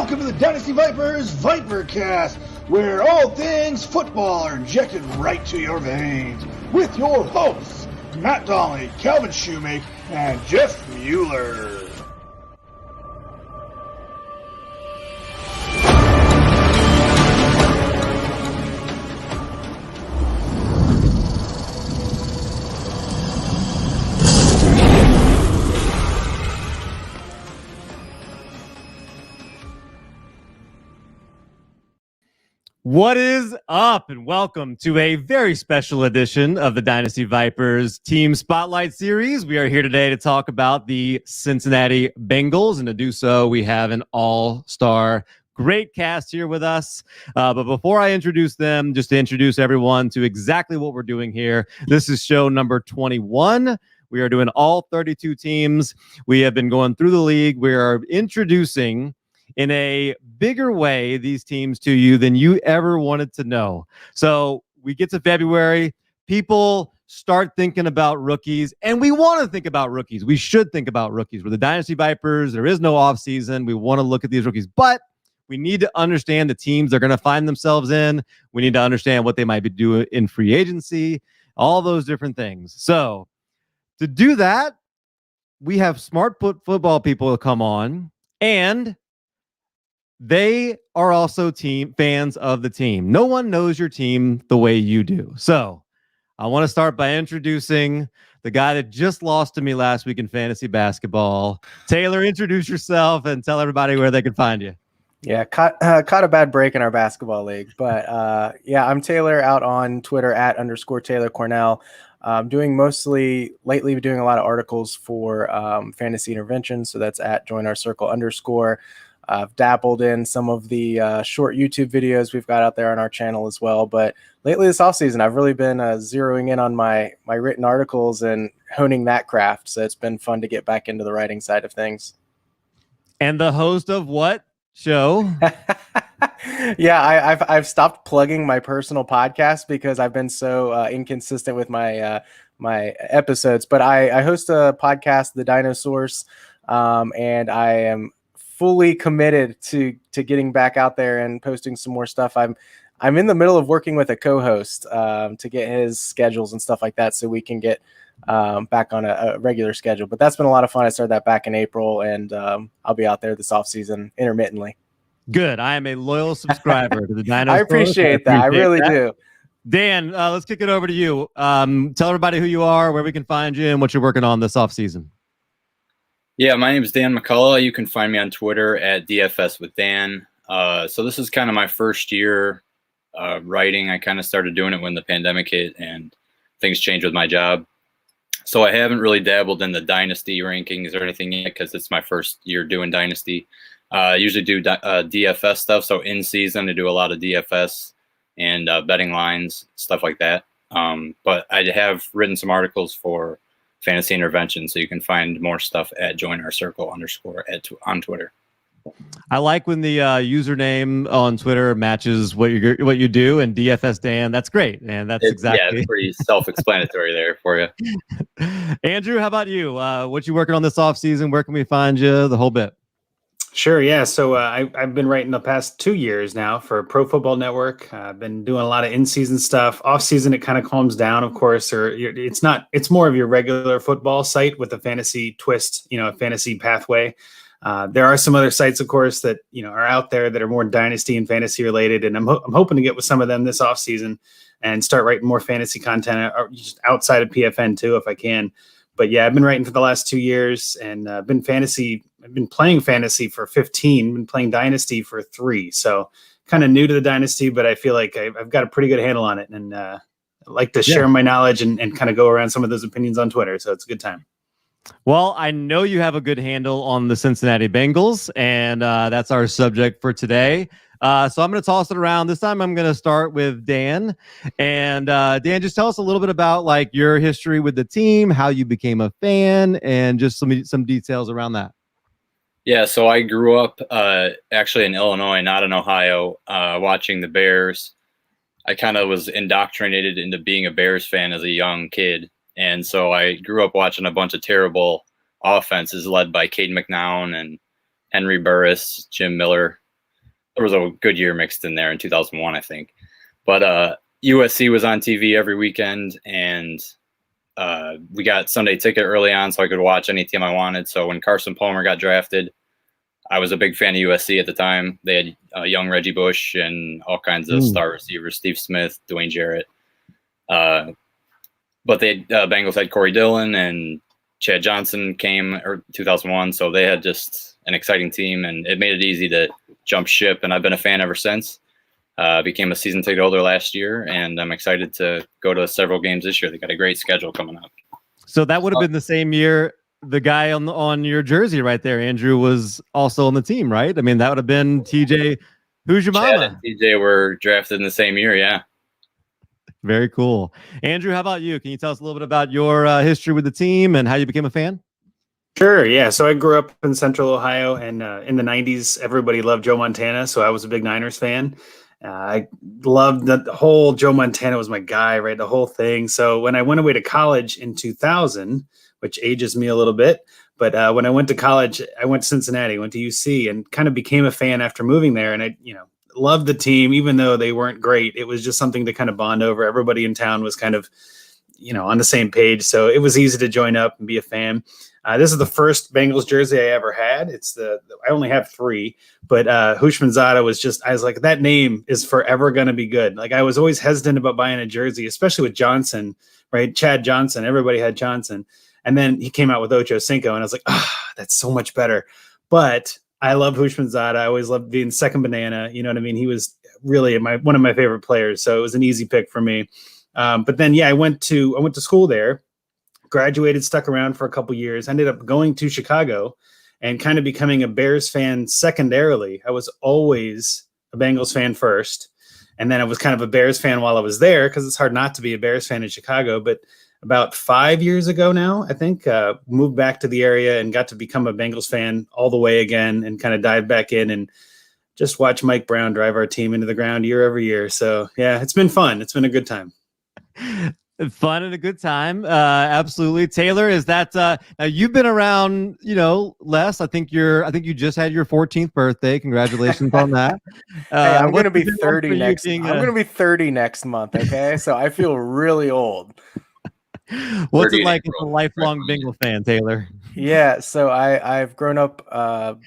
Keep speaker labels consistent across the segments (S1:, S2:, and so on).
S1: Welcome to the Dynasty Vipers Vipercast, where all things football are injected right to your veins. With your hosts, Matt Donnelly, Calvin Shoemake, and Jeff Mueller.
S2: What is up, and welcome to a very special edition of the Dynasty Vipers Team Spotlight Series. We are here today to talk about the Cincinnati Bengals, and to do so, we have an all-star great cast here with us. But before I introduce them, just to introduce everyone to exactly what we're doing here, this is show number 21. We are doing all 32 teams. We have been going through the league. We are introducing in a bigger way these teams to you than you ever wanted to know. So we get to February, people start thinking about rookies, and we want to think about rookies. We should think about rookies. We're the Dynasty Vipers. There is no offseason. We want to look at these rookies, but we need to understand the teams they're going to find themselves in. We need to understand what they might be doing in free agency, all those different things. So to do that, we have smart football people come on, and they are also team fans of the team. No one knows your team the way you do. So I want to start by introducing the guy that just lost to me last week in fantasy basketball. Taylor, introduce yourself and tell everybody where they can find you.
S3: Yeah, caught a bad break in our basketball league. But I'm Taylor, out on Twitter at _Taylor Cornell. Doing lately doing a lot of articles for Fantasy Intervention. So that's at Join Our Circle _. I've dabbled in some of the short YouTube videos we've got out there on our channel as well. But lately this offseason, I've really been zeroing in on my written articles and honing that craft. So it's been fun to get back into the writing side of things.
S2: And the host of what show?
S3: Yeah, I've stopped plugging my personal podcast because I've been so inconsistent with my my episodes. But I host a podcast, The Dinosaurs, and I am fully committed to getting back out there and posting some more stuff. I'm in the middle of working with a co-host to get his schedules and stuff like that, so we can get back on a regular schedule. But that's been a lot of fun. I started that back in April, and I'll be out there this off season intermittently.
S2: Good. I am a loyal subscriber to the Dinosaurs.
S3: I appreciate that. I really do.
S2: Dan, let's kick it over to you. Tell everybody who you are, where we can find you, and what you're working on this off season.
S4: Yeah, my name is Dan McCullough. You can find me on Twitter at DFS with Dan. So this is kind of my first year writing. I kind of started doing it when the pandemic hit and things changed with my job. So I haven't really dabbled in the Dynasty rankings or anything yet because it's my first year doing Dynasty. I usually do DFS stuff. So in season, I do a lot of DFS and betting lines, stuff like that. But I have written some articles for Fantasy Intervention, so you can find more stuff at Join Our Circle _ on Twitter.
S2: I like when the username on Twitter matches what you do, and DFS Dan. That's great, and that's exactly.
S4: Yeah, it's pretty self-explanatory there for you.
S2: Andrew, how about you? What you working on this off season? Where can we find you? The whole bit.
S5: Sure, yeah. So I've been writing the past 2 years now for Pro Football Network. I've been doing a lot of in-season stuff. Off-season, it kind of calms down, of course. It's more of your regular football site with a fantasy twist, a fantasy pathway. There are some other sites, of course, that are out there that are more dynasty and fantasy related, and I'm hoping to get with some of them this off-season and start writing more fantasy content just outside of PFN too, if I can. But yeah, I've been writing for the last 2 years, and I've been playing fantasy for 15, been playing Dynasty for 3. So kind of new to the Dynasty, but I feel like I've got a pretty good handle on it. And I like to share my knowledge and kind of go around some of those opinions on Twitter. So it's a good time.
S2: Well, I know you have a good handle on the Cincinnati Bengals, and that's our subject for today. So I'm going to toss it around. This time I'm going to start with Dan. And Dan, just tell us a little bit about like your history with the team, how you became a fan, and just some details around that.
S4: Yeah, so I grew up actually in Illinois, not in Ohio, watching the Bears. I kind of was indoctrinated into being a Bears fan as a young kid. And so I grew up watching a bunch of terrible offenses led by Cade McNown and Henry Burris, Jim Miller, there was a good year mixed in there in 2001, I think. But USC was on TV every weekend, and we got Sunday ticket early on, so I could watch any team I wanted. So when Carson Palmer got drafted, I was a big fan of USC at the time. They had young Reggie Bush and all kinds of star receivers, Steve Smith, Dwayne Jarrett. But they Bengals had Corey Dillon, and Chad Johnson came 2001. So they had just an exciting team, and it made it easy to jump ship. And I've been a fan ever since. Became a season ticket holder last year, and I'm excited to go to several games this year. They got a great schedule coming up.
S2: So that would have been the same year. The guy on your jersey right there, Andrew, was also on the team, right? I mean, that would have been TJ. Who's your
S4: Chad
S2: mama?
S4: and TJ were drafted in the same year, yeah.
S2: Very cool. Andrew, how about you? Can you tell us a little bit about your history with the team and how you became a fan?
S5: Sure. Yeah. So I grew up in Central Ohio, and in the 90s, everybody loved Joe Montana. So I was a big Niners fan. I loved the whole Joe Montana was my guy, right? The whole thing. So when I went away to college in 2000, which ages me a little bit, but when I went to college, I went to Cincinnati, went to UC, and kind of became a fan after moving there. And I, loved the team, even though they weren't great. It was just something to kind of bond over. Everybody in town was kind of, on the same page. So it was easy to join up and be a fan. This is the first Bengals jersey I ever had. I only have 3, but Hushmanzada I was like, that name is forever going to be good. Like I was always hesitant about buying a jersey, especially with Johnson, right? Chad Johnson, everybody had Johnson. And then he came out with Ocho Cinco, and I was like, that's so much better. But I love Hushmanzada. I always loved being second banana. You know what I mean? He was really one of my favorite players. So it was an easy pick for me. But then, I went to school there, graduated, stuck around for a couple years, ended up going to Chicago and kind of becoming a Bears fan secondarily. I was always a Bengals fan first. And then I was kind of a Bears fan while I was there, because it's hard not to be a Bears fan in Chicago. But about 5 years ago now, I think, moved back to the area and got to become a Bengals fan all the way again, and kind of dive back in and just watch Mike Brown drive our team into the ground year over year. So, yeah, it's been fun. It's been a good time.
S2: Fun and a good time. Absolutely. Taylor, is that now you've been around, Les, I think you just had your 14th birthday. Congratulations on that.
S3: Hey, I'm going to be 30 next. I'm going to be 30 next month. Okay. So I feel really old.
S2: What's it like as a lifelong Bengal fan, Taylor?
S3: Yeah, so I've grown up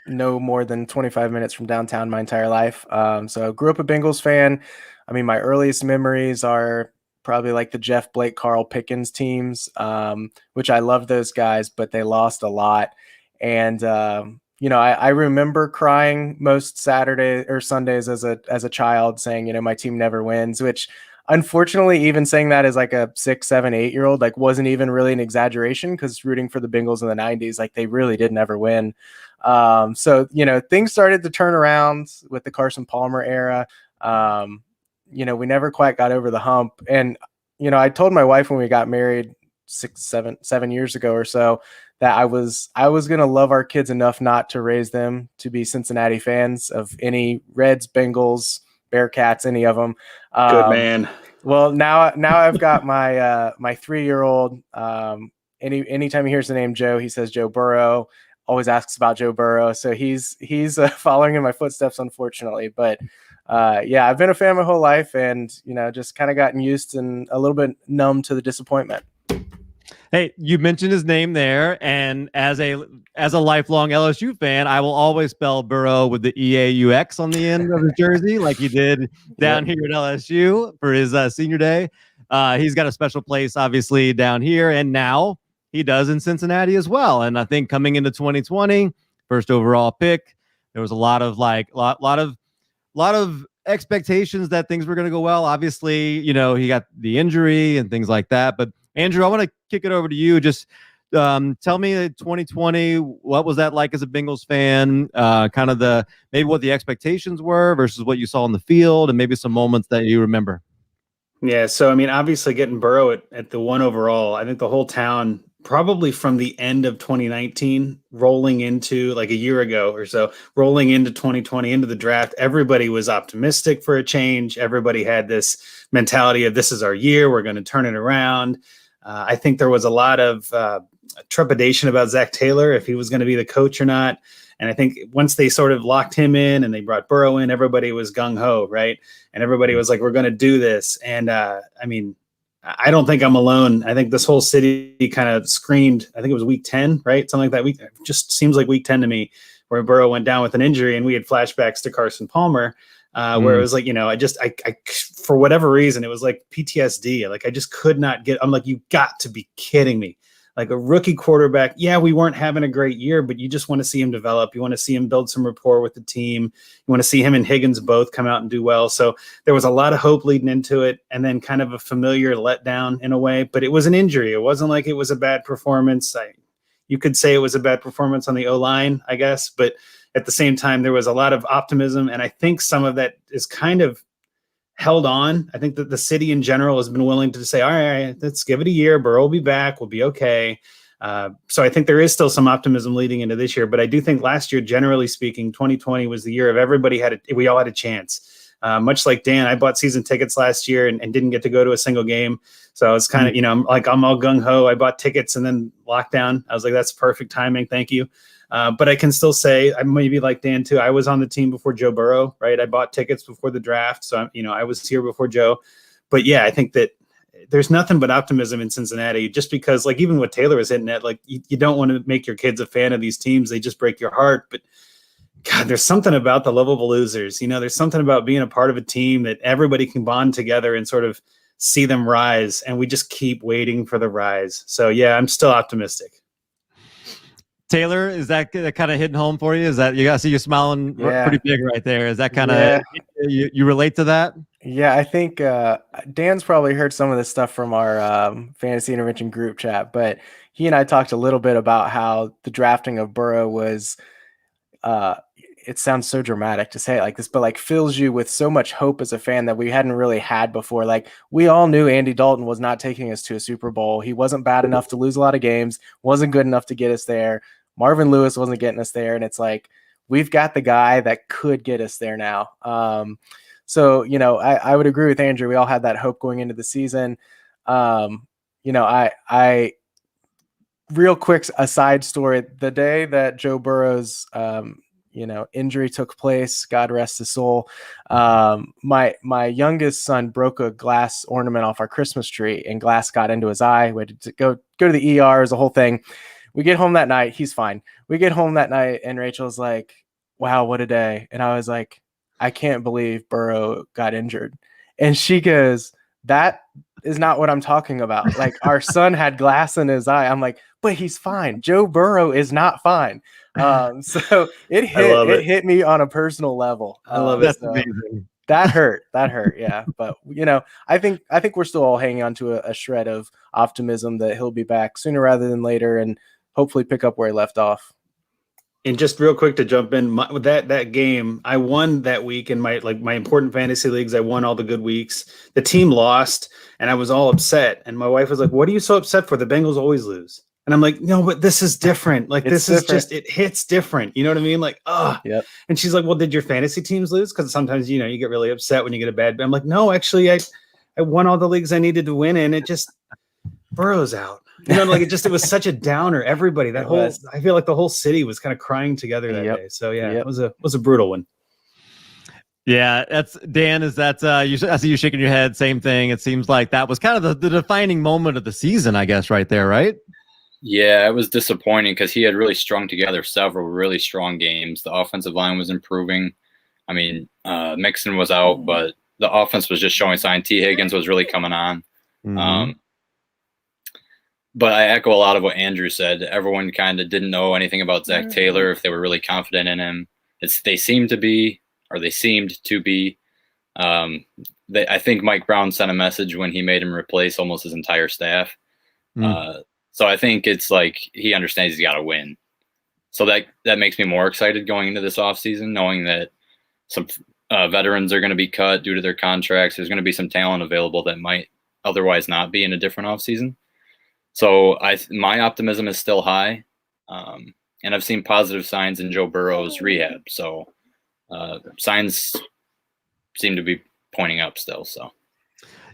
S3: no more than 25 minutes from downtown my entire life. So I grew up a Bengals fan. I mean, my earliest memories are probably like the Jeff Blake, Carl Pickens teams, which I love those guys, but they lost a lot. And I remember crying most Saturday or Sundays as a child, saying, my team never wins, which unfortunately, even saying that as like a 6, 7, 8-year-old, like wasn't even really an exaggeration, because rooting for the Bengals in the 90s, like they really did never win. So, things started to turn around with the Carson Palmer era. We never quite got over the hump. And, I told my wife when we got married 7 years ago or so, that I was going to love our kids enough not to raise them to be Cincinnati fans of any Reds, Bengals, Bearcats, any of them.
S5: Good man.
S3: Well, now I've got my 3-year-old. Anytime he hears the name Joe, he says Joe Burrow. Always asks about Joe Burrow. So he's following in my footsteps, unfortunately. But I've been a fan my whole life, and just kind of gotten used and a little bit numb to the disappointment.
S2: Hey, you mentioned his name there, and as a lifelong LSU fan, I will always spell Burrow with the EAUX on the end of his jersey, like he did down here at LSU for his senior day. He's got a special place, obviously, down here, and now he does in Cincinnati as well. And I think coming into 2020, first overall pick, there was a lot of lot of expectations that things were going to go well. Obviously, he got the injury and things like that, but Andrew, I want to kick it over to you. Just tell me 2020, what was that like as a Bengals fan? Kind of maybe what the expectations were versus what you saw on the field, and maybe some moments that you remember.
S5: Yeah, so I mean, obviously getting Burrow at the 1 overall, I think the whole town, probably from the end of 2019, rolling into like a year ago or so, rolling into 2020, into the draft, everybody was optimistic for a change. Everybody had this mentality of, this is our year, we're going to turn it around. I think there was a lot of trepidation about Zach Taylor, if he was going to be the coach or not. And I think once they sort of locked him in and they brought Burrow in, everybody was gung-ho, right? And everybody was like, we're going to do this. And I mean, I don't think I'm alone. I think this whole city kind of screamed, I think it was week 10, right? Something like that. It just seems like week 10 to me, where Burrow went down with an injury, and we had flashbacks to Carson Palmer, where it was like, I for whatever reason, it was like PTSD. Like I just could not I'm like, you got to be kidding me. Like a rookie quarterback. Yeah, we weren't having a great year, but you just want to see him develop. You want to see him build some rapport with the team. You want to see him and Higgins both come out and do well. So there was a lot of hope leading into it, and then kind of a familiar letdown in a way, but it was an injury. It wasn't like it was a bad performance. You could say it was a bad performance on the O-line, I guess, but at the same time, there was a lot of optimism, and I think some of that is kind of held on. I think that the city in general has been willing to say, all right, let's give it a year. Burrow will be back. We'll be okay. So I think there is still some optimism leading into this year, but I do think last year, generally speaking, 2020 was the year of we all had a chance. Much like Dan, I bought season tickets last year and didn't get to go to a single game. So I was kind of, I'm all gung-ho. I bought tickets and then lockdown. I was like, that's perfect timing. Thank you. But I can still say, I maybe like Dan too, I was on the team before Joe Burrow, right? I bought tickets before the draft. So, I was here before Joe. But yeah, I think that there's nothing but optimism in Cincinnati, just because like even what Taylor is hitting at, like you don't want to make your kids a fan of these teams. They just break your heart. But God, there's something about the lovable losers. There's something about being a part of a team that everybody can bond together and sort of see them rise. And we just keep waiting for the rise. So yeah, I'm still optimistic.
S2: Taylor, is that kind of hitting home for you? Is that I see you smiling pretty big right there? Is that kind of you relate to that?
S3: Yeah, I think Dan's probably heard some of this stuff from our fantasy intervention group chat, but he and I talked a little bit about how the drafting of Burrow was. It sounds so dramatic to say it like this, but like fills you with so much hope as a fan that we hadn't really had before. Like we all knew Andy Dalton was not taking us to a Super Bowl. He wasn't bad enough to lose a lot of games, wasn't good enough to get us there. Marvin Lewis wasn't getting us there. And it's like, we've got the guy that could get us there now. So, I would agree with Andrew. We all had that hope going into the season. I real quick aside story, the day that Joe Burrow's, injury took place, God rest his soul. My youngest son broke a glass ornament off our Christmas tree, and glass got into his eye. We had to go to the ER, as a whole thing. We get home that night. He's fine. We get home that night, and Rachel's like, wow, what a day. And I was like, I can't believe Burrow got injured. And she goes, that is not what I'm talking about. Like, our son had glass in his eye. I'm like, but he's fine. Joe Burrow is not fine. So it hit me on a personal level.
S5: I love
S2: it. That's
S3: so
S2: amazing.
S3: That hurt. Yeah. But, I think we're still all hanging on to a shred of optimism that he'll be back sooner rather than later and hopefully pick up where he left off.
S5: And just real quick to jump in, with that game, I won that week in my important fantasy leagues. I won all the good weeks. The team lost, and I was all upset. And my wife was like, "What are you so upset for? The Bengals always lose." And I'm like, "No, but this is different. Like this is just it hits different. You know what I mean? Like,
S3: Yep.
S5: And she's like, "Well, did your fantasy teams lose? Because sometimes you get really upset when you get a bad." I'm like, "No, actually, I won all the leagues I needed to win, and it just Burrow's out." It was such a downer. Everybody, I feel like the whole city was kind of crying together that day. So yeah, it was a brutal one.
S2: Yeah, that's Dan. Is that I see you shaking your head? Same thing. It seems like that was kind of the defining moment of the season, I guess, right there, right?
S4: Yeah, it was disappointing because he had really strung together several really strong games. The offensive line was improving. I mean, Mixon was out, but the offense was just showing signs. T. Higgins was really coming on.
S2: Mm-hmm.
S4: But I echo a lot of what Andrew said. Everyone kind of didn't know anything about Zach Taylor, if they were really confident in him. They seemed to be. I think Mike Brown sent a message when he made him replace almost his entire staff. So I think it's like he understands he's got to win. So that makes me more excited going into this offseason, knowing that some veterans are going to be cut due to their contracts. There's going to be some talent available that might otherwise not be in a different offseason. So my optimism is still high, and I've seen positive signs in Joe Burrow's rehab. So signs seem to be pointing up still. So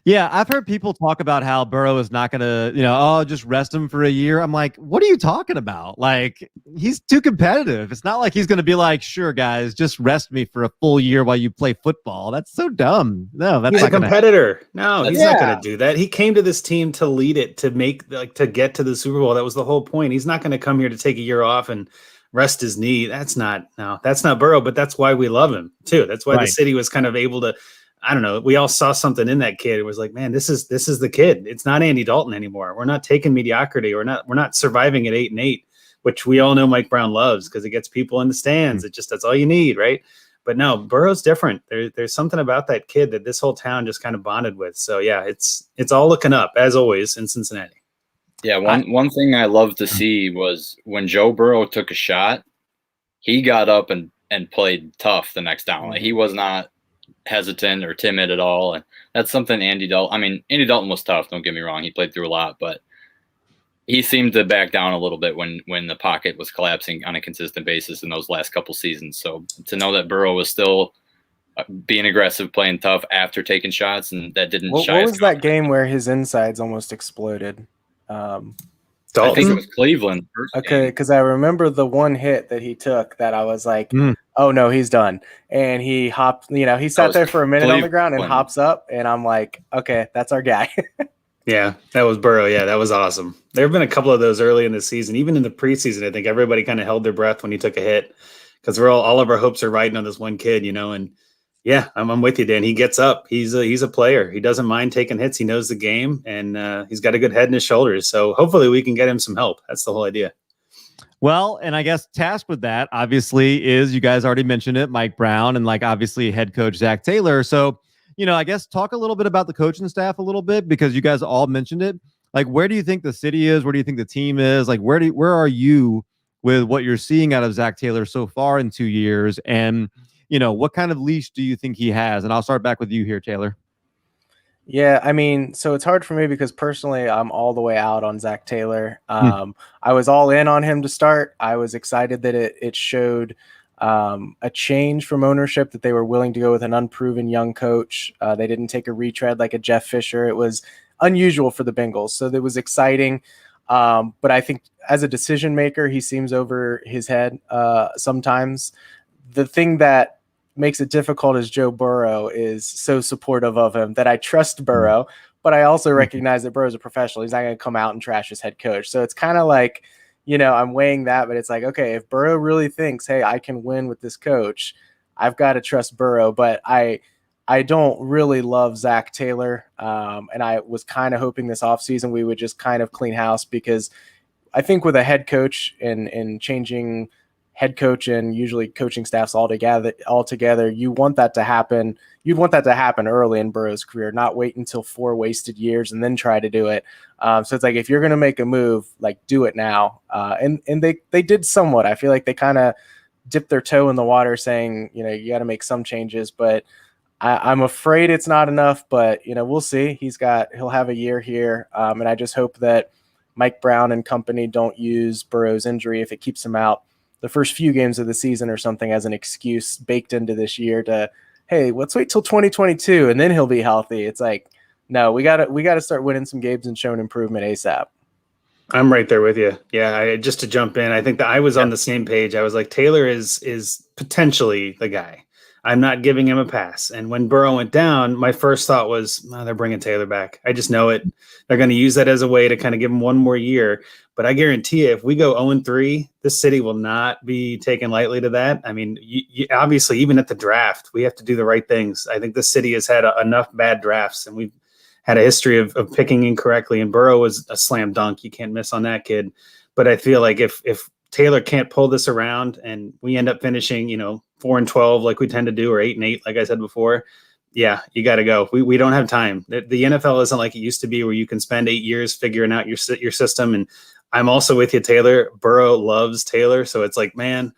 S2: Yeah, I've heard people talk about how Burrow is not going to, just rest him for a year. I'm like, what are you talking about? Like, he's too competitive. It's not like he's going to be like, sure, guys, just rest me for a full year while you play football. That's so dumb. No, that's
S5: He's
S2: not
S5: a competitor. No, he's not
S3: Yeah.
S5: going to do that. He came to this team to lead it, to get to the Super Bowl. That was the whole point. He's not going to come here to take a year off and rest his knee. That's not Burrow, but that's why we love him too. That's why the city was kind of able to, I don't know. We all saw something in that kid. It was like, man, this is the kid. It's not Andy Dalton anymore. We're not taking mediocrity. We're not surviving at 8-8, which we all know Mike Brown loves because it gets people in the stands. That's all you need, right? But no, Burrow's different. There's something about that kid that this whole town just kind of bonded with. So yeah, it's all looking up as always in Cincinnati.
S4: Yeah, one thing I love to see was when Joe Burrow took a shot, he got up and played tough the next down. Like, he was not hesitant or timid at all, and that's something Andy Dalton was tough, don't get me wrong, he played through a lot, but he seemed to back down a little bit when the pocket was collapsing on a consistent basis in those last couple seasons. So to know that Burrow was still being aggressive, playing tough after taking shots, and that didn't
S3: What was that game where his insides almost exploded?
S4: I think it was Cleveland.
S3: Okay, because I remember the one hit that he took that I was like, oh no, he's done. And he hopped, he sat there for a minute on the ground and hops up, and I'm like, okay, that's our guy.
S5: Yeah, that was Burrow. Yeah, that was awesome. There have been a couple of those early in the season, even in the preseason. I think everybody kind of held their breath when he took a hit because all of our hopes are riding on this one kid, and yeah, I'm with you, Dan. He gets up. He's a player. He doesn't mind taking hits. He knows the game, and he's got a good head in his shoulders. So hopefully we can get him some help. That's the whole idea.
S2: Well, and I guess tasked with that, obviously, is, you guys already mentioned it, Mike Brown, and obviously head coach Zach Taylor. So, I guess talk a little bit about the coaching staff a little bit, because you guys all mentioned it. Where do you think the city is? Where do you think the team is? Where are you with what you're seeing out of Zach Taylor so far in 2 years? And what kind of leash do you think he has? And I'll start back with you here, Taylor.
S3: Yeah, so it's hard for me because personally I'm all the way out on Zach Taylor. I was all in on him to start. I was excited that it showed a change from ownership, that they were willing to go with an unproven young coach. They didn't take a retread like a Jeff Fisher. It was unusual for the Bengals, so that was exciting. But I think as a decision maker, he seems over his head sometimes. The thing that makes it difficult is Joe Burrow is so supportive of him that I trust Burrow, but I also recognize that Burrow's a professional. He's not going to come out and trash his head coach. So it's kind of like, I'm weighing that, but it's like, okay, if Burrow really thinks, hey, I can win with this coach, I've got to trust Burrow. But I don't really love Zach Taylor. And I was kind of hoping this offseason we would just kind of clean house, because I think with a head coach and changing head coach and usually coaching staffs all together, you want that to happen. You'd want that to happen early in Burrow's career, not wait until 4 wasted years and then try to do it. So it's like, if you're going to make a move, do it now. And they did somewhat. I feel like they kind of dipped their toe in the water saying, you got to make some changes, but I'm afraid it's not enough, but we'll see. He'll have a year here. And I just hope that Mike Brown and company don't use Burrow's injury, if it keeps him out the first few games of the season or something, as an excuse baked into this year to, hey, let's wait till 2022 and then he'll be healthy. It's like, no, we gotta start winning some games and showing improvement ASAP.
S5: I'm right there with you. Yeah, just to jump in, I think that I was on the same page. I was like, Taylor is potentially the guy. I'm not giving him a pass. And when Burrow went down, my first thought was, oh, they're bringing Taylor back. I just know it. They're going to use that as a way to kind of give him one more year. But I guarantee you, if we go 0-3, this city will not be taken lightly to that. I mean, you obviously, even at the draft, we have to do the right things. I think this city has had enough bad drafts, and we've had a history of picking incorrectly. And Burrow was a slam dunk. You can't miss on that kid. But I feel like if Taylor can't pull this around and we end up finishing, 4-12 like we tend to do, or 8-8, like I said before, yeah, you got to go. We don't have time. The NFL isn't like it used to be, where you can spend 8 years figuring out your system. And I'm also with you, Taylor. Burrow loves Taylor. So it's like, man,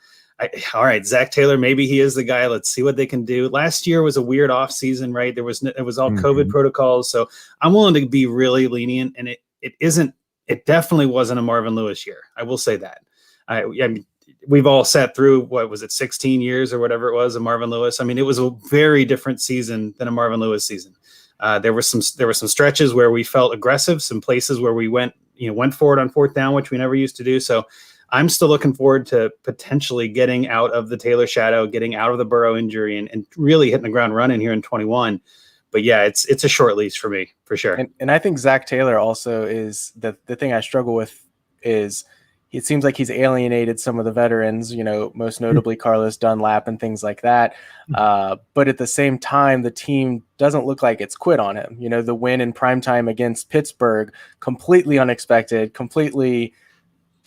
S5: all right, Zach Taylor, maybe he is the guy. Let's see what they can do. Last year was a weird off season, right? It was all COVID protocols. So I'm willing to be really lenient, and it definitely wasn't a Marvin Lewis year. I will say that. I mean, we've all sat through, 16 years or whatever it was of Marvin Lewis. I mean, it was a very different season than a Marvin Lewis season. There were some stretches where we felt aggressive, some places where we went forward on fourth down, which we never used to do. So I'm still looking forward to potentially getting out of the Taylor shadow, getting out of the Burrow injury, and really hitting the ground running here in 21. But yeah, it's a short leash for me, for sure.
S3: And I think Zach Taylor also is the thing I struggle with is it seems like he's alienated some of the veterans, most notably Carlos Dunlap and things like that. But at the same time, the team doesn't look like it's quit on him. The win in primetime against Pittsburgh, completely unexpected, completely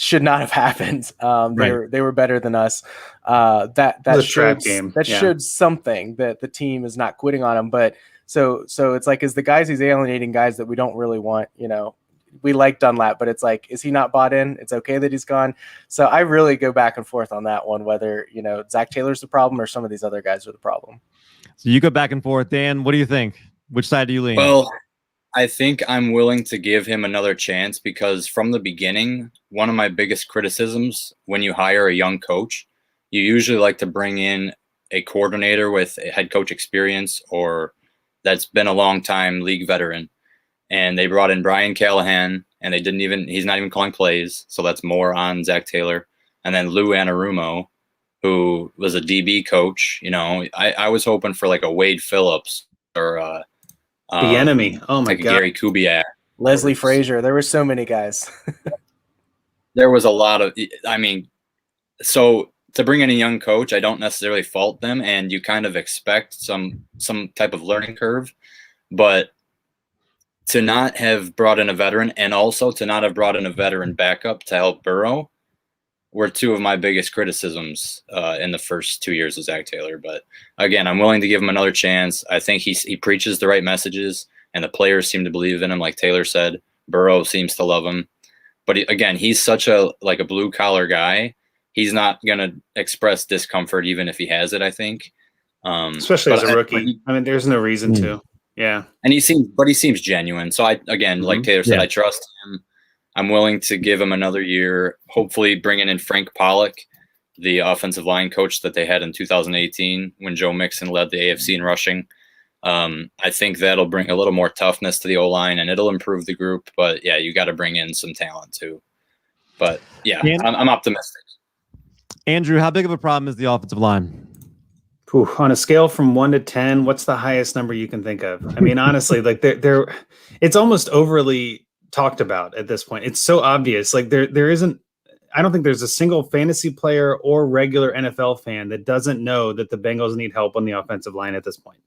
S3: should not have happened. They were better than us. That showed game. That showed something that the team is not quitting on him. But so it's like, is the guys he's alienating guys that we don't really want, we like Dunlap, but it's like, is he not bought in? It's okay that he's gone. So I really go back and forth on that one, whether, Zach Taylor's the problem or some of these other guys are the problem.
S2: So you go back and forth. Dan, what do you think? Which side do you lean?
S4: Well, I think I'm willing to give him another chance because from the beginning, one of my biggest criticisms when you hire a young coach, you usually like to bring in a coordinator with a head coach experience or that's been a long time league veteran. And they brought in Brian Callahan, and he's not even calling plays. So that's more on Zach Taylor. And then Lou Anarumo, who was a DB coach. I was hoping for like a Wade Phillips or
S5: the enemy. Oh my
S4: God.
S5: Gary
S4: Kubiak.
S3: Leslie Frazier. There were so many guys.
S4: There was a lot of, so to bring in a young coach, I don't necessarily fault them. And you kind of expect some type of learning curve, but to not have brought in a veteran and also to not have brought in a veteran backup to help Burrow were two of my biggest criticisms in the first 2 years of Zach Taylor. But again, I'm willing to give him another chance. I think he preaches the right messages and the players seem to believe in him. Like Taylor said, Burrow seems to love him. But again, he's such a blue collar guy. He's not going to express discomfort even if he has it, I think.
S5: Especially as a rookie. There's no reason to. Yeah.
S4: And he seems genuine. So like Taylor said, I trust him. I'm willing to give him another year, hopefully bringing in Frank Pollock, the offensive line coach that they had in 2018 when Joe Mixon led the AFC in rushing. I think that'll bring a little more toughness to the O-line and it'll improve the group. But yeah, you got to bring in some talent too. But yeah, I'm optimistic.
S2: Andrew, how big of a problem is the offensive line?
S5: On a scale from 1 to 10, what's the highest number you can think of? Honestly, like it's almost overly talked about at this point. It's so obvious. Like there isn't, I don't think there's a single fantasy player or regular NFL fan that doesn't know that the Bengals need help on the offensive line at this point.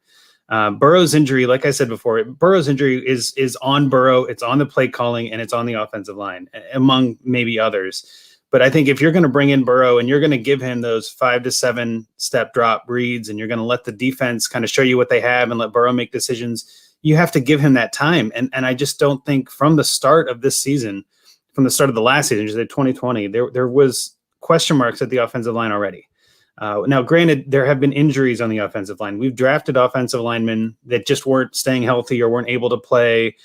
S5: Burrow's injury, like I said before, Burrow's injury is on Burrow. It's on the play calling and it's on the offensive line among maybe others. But I think if you're going to bring in Burrow and you're going to give him those 5 to 7 step drop reads and you're going to let the defense kind of show you what they have and let Burrow make decisions, you have to give him that time. And I just don't think from the start of this season, from the start of the last season, just 2020, there was question marks at the offensive line already. Now, granted, there have been injuries on the offensive line. We've drafted offensive linemen that just weren't staying healthy or weren't able to play.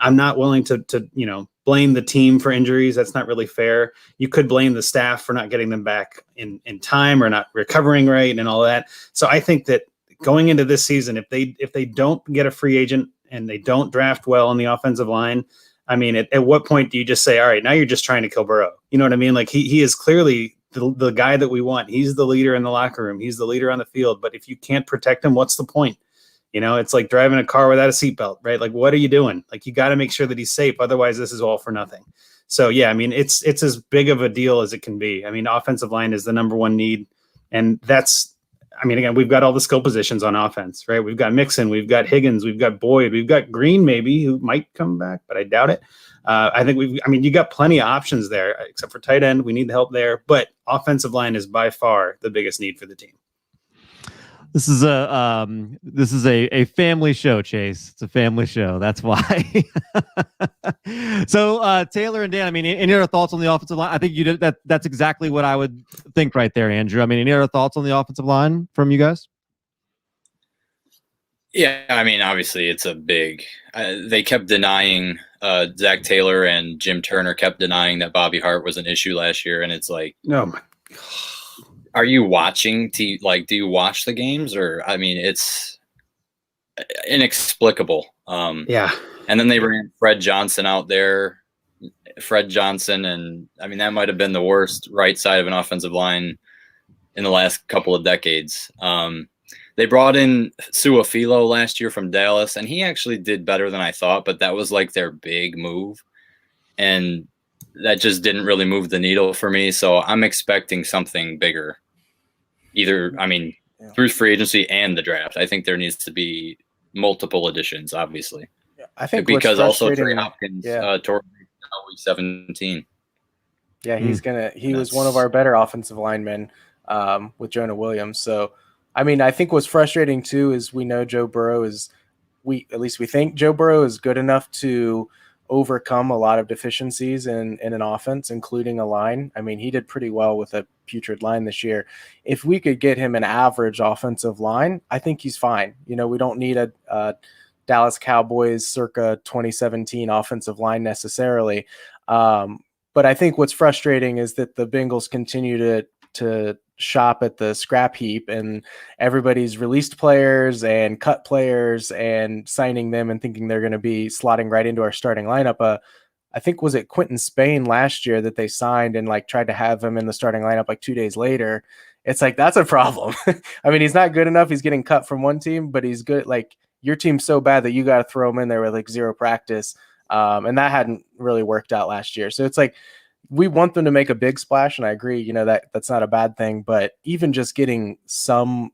S5: I'm not willing to blame the team for injuries. That's not really fair. You could blame the staff for not getting them back in time or not recovering right and all that. So I think that going into this season, if they don't get a free agent and they don't draft well on the offensive line, at what point do you just say, all right, now you're just trying to kill Burrow? You know what I mean? Like he is clearly the guy that we want. He's the leader in the locker room. He's the leader on the field. But if you can't protect him, what's the point? It's like driving a car without a seatbelt, right? Like, what are you doing? Like, you got to make sure that he's safe. Otherwise, this is all for nothing. So, yeah, it's as big of a deal as it can be. Offensive line is the number one need. And that's, again, we've got all the skill positions on offense, right? We've got Mixon, we've got Higgins, we've got Boyd, we've got Green maybe, who might come back, but I doubt it. I think you got plenty of options there, except for tight end. We need the help there. But offensive line is by far the biggest need for the team.
S2: This is a family show, Chase. It's a family show. That's why. So Taylor and Dan, any other thoughts on the offensive line? I think you did that. That's exactly what I would think right there, Andrew. Any other thoughts on the offensive line from you guys?
S4: Yeah, obviously it's a big. They kept denying. Zach Taylor and Jim Turner kept denying that Bobby Hart was an issue last year, and it's like,
S5: no, my God.
S4: Are you watching? Do you watch the games? Or it's inexplicable.
S5: Yeah.
S4: And then they ran Fred Johnson out there. Fred Johnson, and I mean, that might have been the worst right side of an offensive line in the last couple of decades. They brought in Suafilo last year from Dallas, and he actually did better than I thought, but that was like their big move. And that just didn't really move the needle for me. So I'm expecting something bigger. Through free agency and the draft. I think there needs to be multiple additions, obviously.
S3: Yeah, I think
S4: because also Trey Hopkins tore week 17.
S3: Yeah, he was one of our better offensive linemen with Jonah Williams. So, I mean, I think what's frustrating too is we know Joe Burrow we think Joe Burrow is good enough to overcome a lot of deficiencies in an offense, including a line. I mean, he did pretty well with a putrid line this year. If we could get him an average offensive line, I think he's fine. You know, we don't need a Dallas Cowboys circa 2017 offensive line necessarily. But I think what's frustrating is that the Bengals continue to shop at the scrap heap, and everybody's released players and cut players and signing them and thinking they're going to be slotting right into our starting lineup. I think was it Quentin Spain last year that they signed and like tried to have him in the starting lineup like 2 days later. It's like, that's a problem. I mean, he's not good enough. He's getting cut from one team, but he's good. Like, your team's so bad that you got to throw him in there with like zero practice. And that hadn't really worked out last year. So it's like, we want them to make a big splash. And I agree, you know, that's not a bad thing, but even just getting some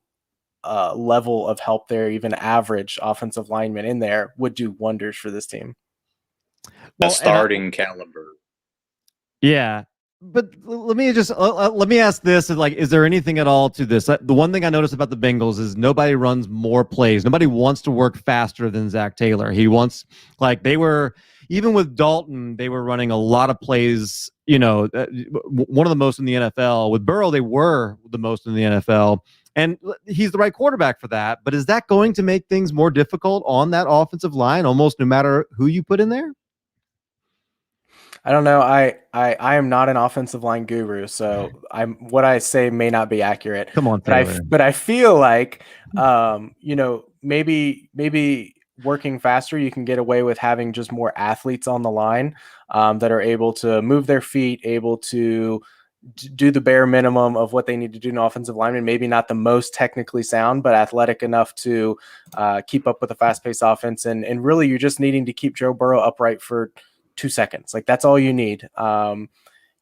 S3: level of help there, even average offensive linemen in there would do wonders for this team.
S4: The starting caliber.
S2: Yeah. But let me ask this: is there anything at all to this? The one thing I noticed about the Bengals is nobody runs more plays. Nobody wants to work faster than Zach Taylor. He wants, even with Dalton, they were running a lot of plays. You know, one of the most in the NFL. With Burrow, they were the most in the NFL, and he's the right quarterback for that. But is that going to make things more difficult on that offensive line, almost no matter who you put in there?
S3: I don't know. I am not an offensive line guru, so what I say may not be accurate.
S2: Come on,
S3: but I feel like, you know, maybe working faster, you can get away with having just more athletes on the line that are able to move their feet, able to do the bare minimum of what they need to do in offensive lineman. Maybe not the most technically sound, but athletic enough to keep up with a fast-paced offense. And really, you're just needing to keep Joe Burrow upright for 2 seconds. Like, that's all you need. And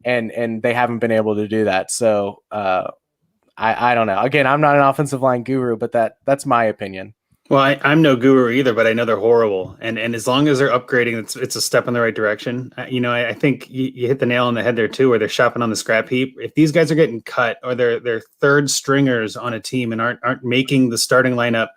S3: they haven't been able to do that. So I don't know. Again, I'm not an offensive line guru, but that's my opinion.
S5: Well, I'm no guru either, but I know they're horrible. And as long as they're upgrading, it's a step in the right direction. You know, I think you hit the nail on the head there too, where they're shopping on the scrap heap. If these guys are getting cut, or they're third stringers on a team and aren't making the starting lineup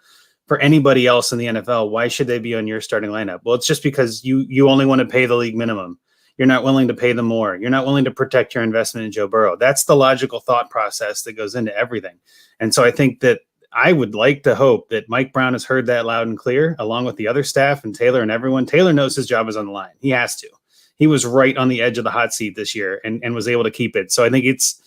S5: for anybody else in the NFL, why should they be on your starting lineup? Well, it's just because you only want to pay the league minimum. You're not willing to pay them more. You're not willing to protect your investment in Joe Burrow. That's the logical thought process that goes into everything. And so I think that I would like to hope that Mike Brown has heard that loud and clear, along with the other staff and Taylor and everyone. Taylor knows his job is on the line. He has to. He was right on the edge of the hot seat this year and was able to keep it. So I think it's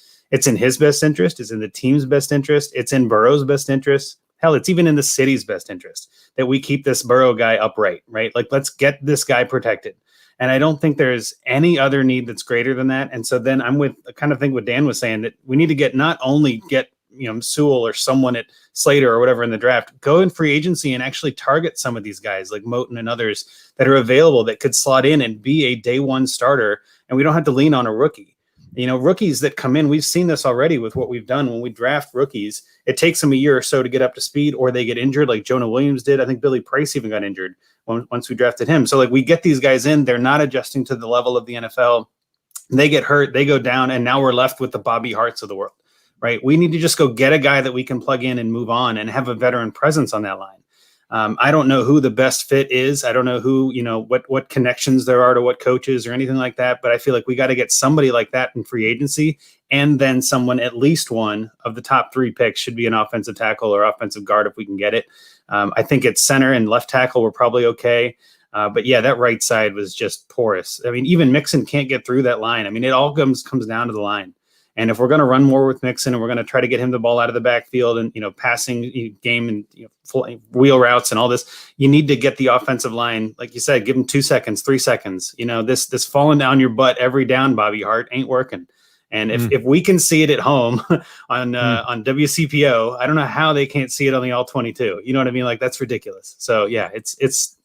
S5: in his best interest. It's in the team's best interest. It's in Burrow's best interest. Hell, it's even in the city's best interest that we keep this Burrow guy upright, right? Like, let's get this guy protected. And I don't think there's any other need that's greater than that. And so then I'm with the kind of thing what Dan was saying, that we need to not only get, you know, Sewell or someone at Slater or whatever in the draft, go in free agency and actually target some of these guys like Moton and others that are available that could slot in and be a day one starter. And we don't have to lean on a rookie. You know, rookies that come in, we've seen this already with what we've done. When we draft rookies, it takes them a year or so to get up to speed, or they get injured like Jonah Williams did. I think Billy Price even got injured once we drafted him. So like, we get these guys in, they're not adjusting to the level of the NFL. They get hurt, they go down, and now we're left with the Bobby Harts of the world, right? We need to just go get a guy that we can plug in and move on and have a veteran presence on that line. I don't know who the best fit is. I don't know who, you know, what connections there are to what coaches or anything like that. But I feel like we got to get somebody like that in free agency, and then someone, at least one of the top 3 picks should be an offensive tackle or offensive guard if we can get it. I think at center and left tackle, we're probably okay. But yeah, that right side was just porous. I mean, even Mixon can't get through that line. I mean, it all comes down to the line. And if we're going to run more with Mixon and we're going to try to get him the ball out of the backfield and, passing game and wheel routes and all this, you need to get the offensive line, like you said, give them 2 seconds, 3 seconds. This falling down your butt every down, Bobby Hart, ain't working. And if we can see it at home on WCPO, I don't know how they can't see it on the All 22. You know what I mean? Like, that's ridiculous. So yeah, it's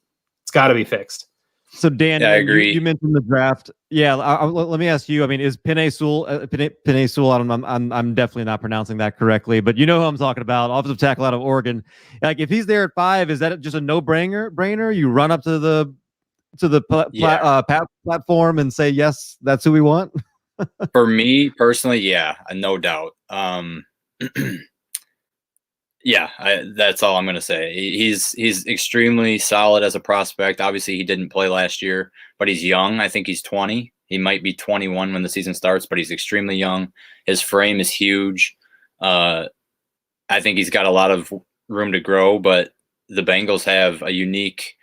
S5: got to be fixed.
S2: So Dan,
S4: yeah, I agree.
S2: You mentioned the draft. Yeah, let me ask you. I mean, is Penei Sewell? I'm definitely not pronouncing that correctly, but you know who I'm talking about. Offensive tackle out of Oregon. Like, if he's there at 5, is that just a no-brainer? You run up to the platform and say, yes, that's who we want.
S4: For me personally, yeah, no doubt. Yeah, that's all I'm going to say. He's extremely solid as a prospect. Obviously, he didn't play last year, but he's young. I think he's 20. He might be 21 when the season starts, but he's extremely young. His frame is huge. I think he's got a lot of room to grow, but the Bengals have a unique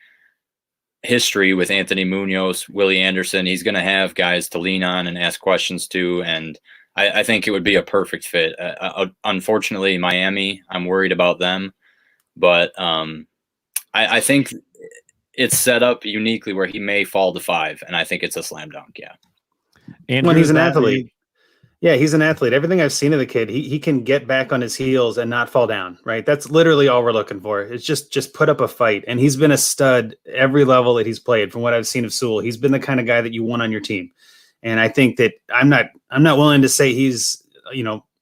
S4: history with Anthony Munoz, Willie Anderson. He's going to have guys to lean on and ask questions to, and I think it would be a perfect fit. Unfortunately, Miami, I'm worried about them, but I think it's set up uniquely where he may fall to 5, and I think it's a slam dunk. Yeah.
S5: And when he's an athlete. Yeah, he's an athlete. Everything I've seen of the kid, he can get back on his heels and not fall down, right? That's literally all we're looking for. It's just put up a fight. And he's been a stud every level that he's played. From what I've seen of Sewell, he's been the kind of guy that you want on your team. And I think that I'm not willing to say he's,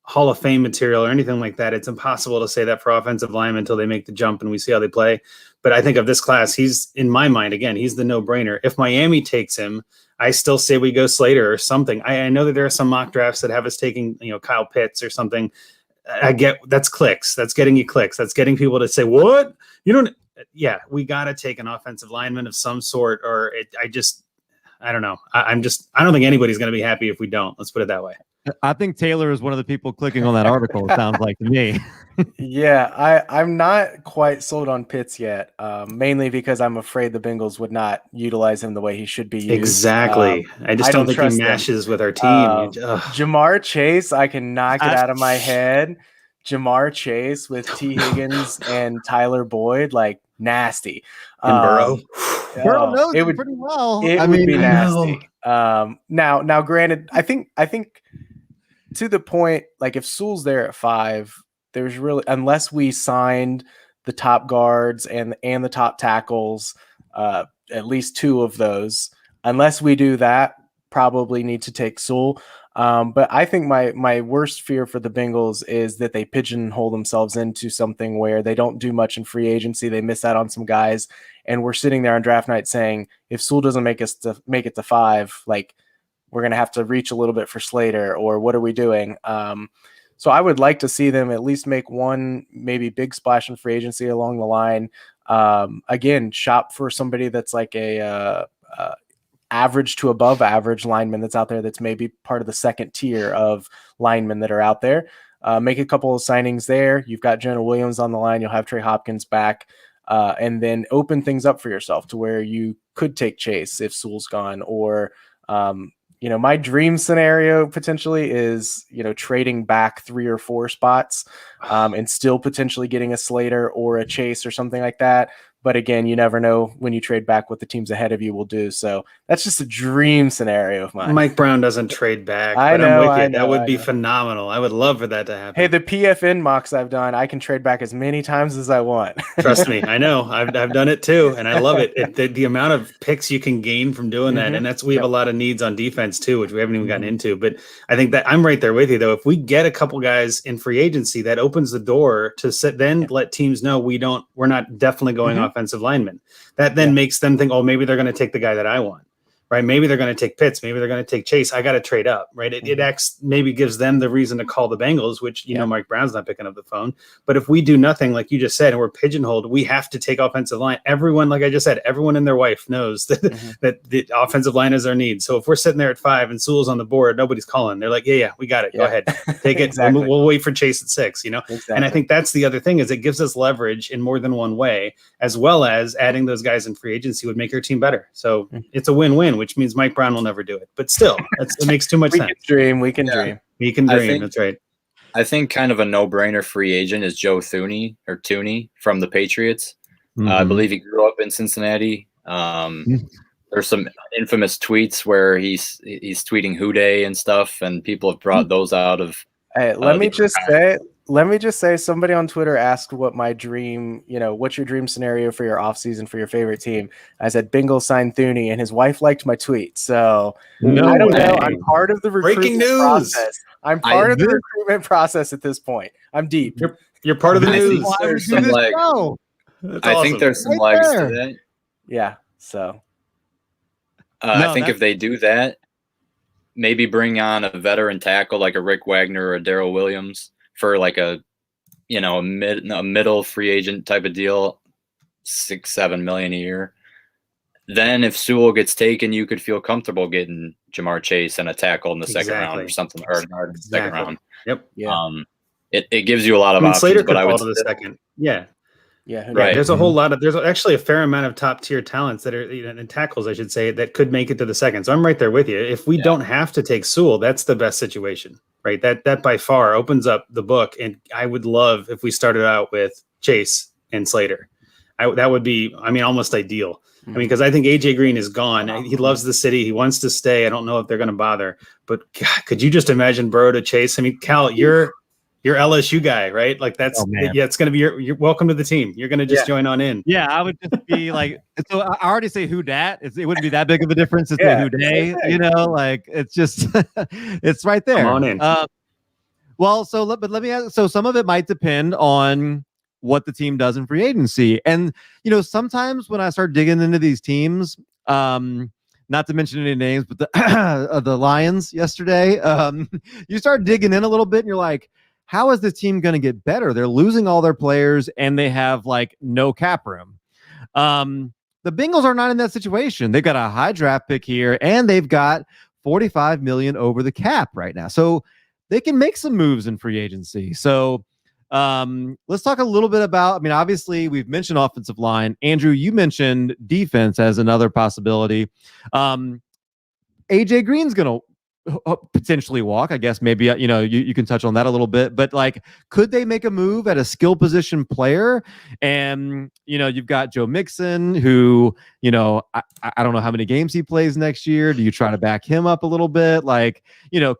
S5: Hall of Fame material or anything like that. It's impossible to say that for offensive linemen until they make the jump and we see how they play. But I think of this class, he's, in my mind, again, he's the no-brainer. If Miami takes him, I still say we go Slater or something. I know that there are some mock drafts that have us taking, Kyle Pitts or something. I get that's clicks. That's getting you clicks. That's getting people to say, what? Yeah, we got to take an offensive lineman of some sort, or I don't know. I don't think anybody's going to be happy if we don't. Let's put it that way.
S2: I think Taylor is one of the people clicking on that article. It sounds like to me.
S3: Yeah, I'm not quite sold on Pitts yet, mainly because I'm afraid the Bengals would not utilize him the way he should be used.
S5: Exactly. I don't think he matches with our team.
S3: Jamar Chase, I can knock it out of my head. Jamar Chase with T. Higgins and Tyler Boyd, like, nasty.
S5: And Burrow.
S2: Burrow knows it pretty well.
S3: It would be nasty. Now, granted, I think to the point, like, if Sewell's there at 5, there's really, unless we signed the top guards and the top tackles, at least 2 of those, unless we do that, probably need to take Sewell. But I think my worst fear for the Bengals is that they pigeonhole themselves into something where they don't do much in free agency. They miss out on some guys, and we're sitting there on draft night saying, if Sewell doesn't make it to 5, like, we're going to have to reach a little bit for Slater, or what are we doing? So I would like to see them at least make one maybe big splash in free agency along the line. Again, shop for somebody that's like a average to above average lineman that's out there, that's maybe part of the second tier of linemen that are out there. Make a couple of signings there. You've got Jonah Williams on the line. You'll have Trey Hopkins back, and then open things up for yourself to where you could take Chase if Sewell's gone, or my dream scenario potentially is, trading back 3 or 4 spots and still potentially getting a Slater or a Chase or something like that. But again, you never know when you trade back what the teams ahead of you will do. So that's just a dream scenario of mine.
S5: Mike Brown doesn't trade back. I'm with you. That would be phenomenal. I would love for that to happen.
S3: Hey, the PFN mocks I've done, I can trade back as many times as I want.
S5: Trust me, I know. I've done it too, and I love it. The amount of picks you can gain from doing that, and we have a lot of needs on defense too, which we haven't even gotten into. But I think that I'm right there with you, though. If we get a couple guys in free agency, that opens the door to let teams know we're not definitely going offensive linemen. That then makes them think, oh, maybe they're going to take the guy that I want, right? Maybe they're going to take Pitts. Maybe they're going to take Chase. I got to trade up, right? It maybe gives them the reason to call the Bengals, which, Mike Brown's not picking up the phone. But if we do nothing, like you just said, and we're pigeonholed, we have to take offensive line. Everyone, like I just said, everyone and their wife knows that the offensive line is our need. So if we're sitting there at 5 and Sewell's on the board, nobody's calling. They're like, yeah, we got it. Go ahead. Take it. Exactly. We'll wait for Chase at 6, Exactly. And I think that's the other thing, is it gives us leverage in more than one way, as well as adding those guys in free agency would make our team better. So it's a win-win, which means Mike Brown will never do it. But still, it makes too much sense.
S3: We can dream.
S5: He can dream. That's right.
S4: I think kind of a no-brainer free agent is Joe Thuney from the Patriots. I believe he grew up in Cincinnati. There's some infamous tweets where he's tweeting "Who Dey" and stuff, and people have brought those out of.
S3: Hey, let me just say, somebody on Twitter asked what my dream, what's your dream scenario for your offseason for your favorite team? I said Bengals sign Thuney, and his wife liked my tweet. So I don't know. I'm part of the recruitment process. I'm part of the recruitment process at this point. I'm deep.
S5: You're part of the news.
S4: I think there's some legs to that.
S3: Yeah. So.
S4: I think if they do that, maybe bring on a veteran tackle like a Rick Wagner or a Darrell Williams for like a middle free agent type of deal, $6-7 million a year. Then if Sewell gets taken, you could feel comfortable getting Jamar Chase and a tackle in the second round or something, or second round.
S5: Yep.
S3: Yeah.
S4: It gives you a lot of options.
S5: Slater could
S4: but
S5: fall to the second. Yeah.
S3: Yeah,
S4: right.
S5: There's a whole lot of. There's actually a fair amount of top tier talents that are and tackles, I should say, that could make it to the second. So I'm right there with you. If we don't have to take Sewell, that's the best situation, right? That by far opens up the book. And I would love if we started out with Chase and Slater. That would be, almost ideal. Because I think AJ Green is gone. He loves the city. He wants to stay. I don't know if they're going to bother. But God, could you just imagine Burrow to Chase? Cal, you're LSU guy, right? Like that's it's going to be you're welcome to the team. You're going to just join on in.
S2: Yeah, I would just be like, so I already say who dat. It wouldn't be that big of a difference. It's who day, like it's just it's right there.
S5: Come on in.
S2: Let me ask. So some of it might depend on what the team does in free agency, and sometimes when I start digging into these teams, not to mention any names, but the Lions yesterday, you start digging in a little bit, and you're like, how is the team going to get better? They're losing all their players and they have like no cap room. The Bengals are not in that situation. They've got a high draft pick here and they've got $45 million over the cap right now. So they can make some moves in free agency. So let's talk a little bit about, obviously we've mentioned offensive line. Andrew, you mentioned defense as another possibility. AJ Green's going to potentially walk. I guess maybe you can touch on that a little bit, but like, could they make a move at a skill position player? And you've got Joe Mixon, who I don't know how many games he plays next year. Do you try to back him up a little bit? Like,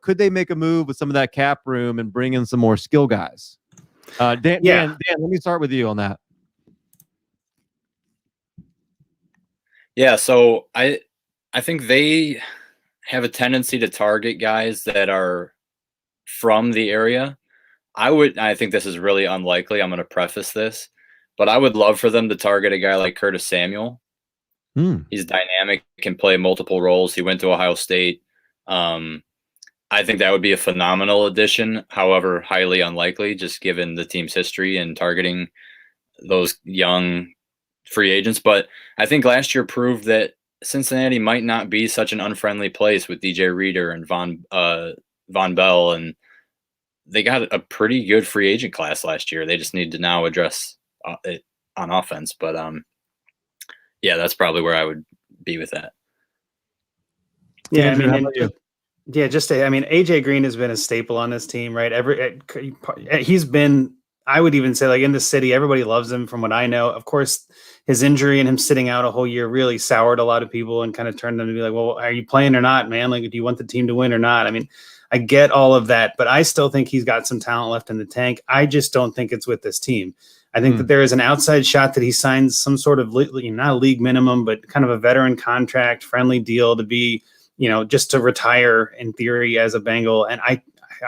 S2: could they make a move with some of that cap room and bring in some more skill guys? Dan, let me start with you on that.
S4: Yeah, so I think they have a tendency to target guys that are from the area. I think this is really unlikely. I'm going to preface this, but I would love for them to target a guy like Curtis Samuel. He's dynamic, can play multiple roles. He went to Ohio State. I think that would be a phenomenal addition, however, highly unlikely, just given the team's history and targeting those young free agents. But I think last year proved that Cincinnati might not be such an unfriendly place with DJ Reader and Von Bell, and they got a pretty good free agent class last year. They just need to now address it on offense. But that's probably where I would be with that.
S5: Yeah, AJ Green has been a staple on this team, right? He's been. I would even say, like, in the city, everybody loves him from what I know. Of course, his injury and him sitting out a whole year really soured a lot of people and kind of turned them to be like, well, are you playing or not, man? Like, do you want the team to win or not? I get all of that, but I still think he's got some talent left in the tank. I just don't think it's with this team. I think that there is an outside shot that he signs some sort of, not a league minimum, but kind of a veteran contract, friendly deal to be, just to retire in theory as a Bengal. And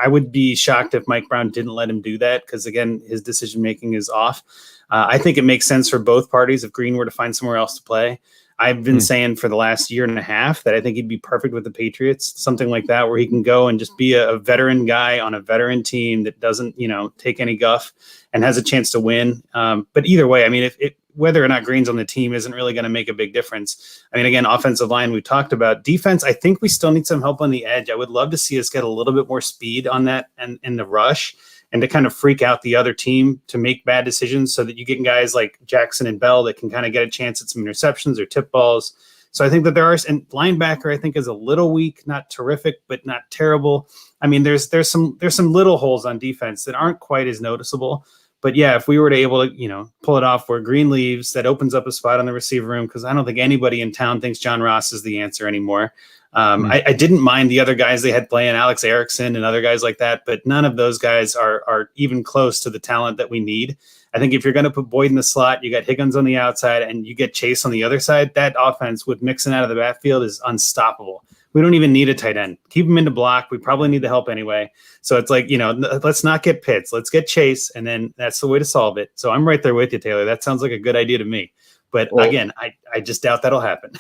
S5: I would be shocked if Mike Brown didn't let him do that because, again, his decision-making is off. I think it makes sense for both parties if Green were to find somewhere else to play. I've been saying for the last year and a half that I think he'd be perfect with the Patriots, something like that, where he can go and just be a veteran guy on a veteran team that doesn't, take any guff and has a chance to win. But either way, whether or not Green's on the team isn't really going to make a big difference. Again, offensive line, we talked about. Defense, I think we still need some help on the edge. I would love to see us get a little bit more speed on that and in the rush and to kind of freak out the other team to make bad decisions so that you get guys like Jackson and Bell that can kind of get a chance at some interceptions or tip balls. So I think that there are, and linebacker I think is a little weak, not terrific, but not terrible. I mean, there's some little holes on defense that aren't quite as noticeable. But yeah, if we were to able to, pull it off where Green leaves, that opens up a spot on the receiver room, because I don't think anybody in town thinks John Ross is the answer anymore. I didn't mind the other guys they had playing, Alex Erickson and other guys like that, but none of those guys are even close to the talent that we need. I think if you're going to put Boyd in the slot, you got Higgins on the outside, and you get Chase on the other side, that offense with Mixon out of the backfield is unstoppable. We don't even need a tight end. Keep him in the block. We probably need the help anyway. So it's like, let's not get Pitts. Let's get Chase, and then that's the way to solve it. So I'm right there with you, Taylor. That sounds like a good idea to me. But again, I just doubt that'll happen.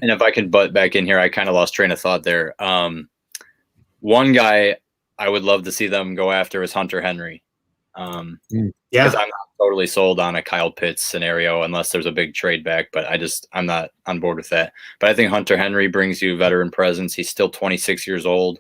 S4: And if I can butt back in here, I kind of lost train of thought there. One guy I would love to see them go after is Hunter Henry. Because I'm not totally sold on a Kyle Pitts scenario unless there's a big trade back, but I'm not on board with that. But I think Hunter Henry brings you veteran presence. He's still 26 years old.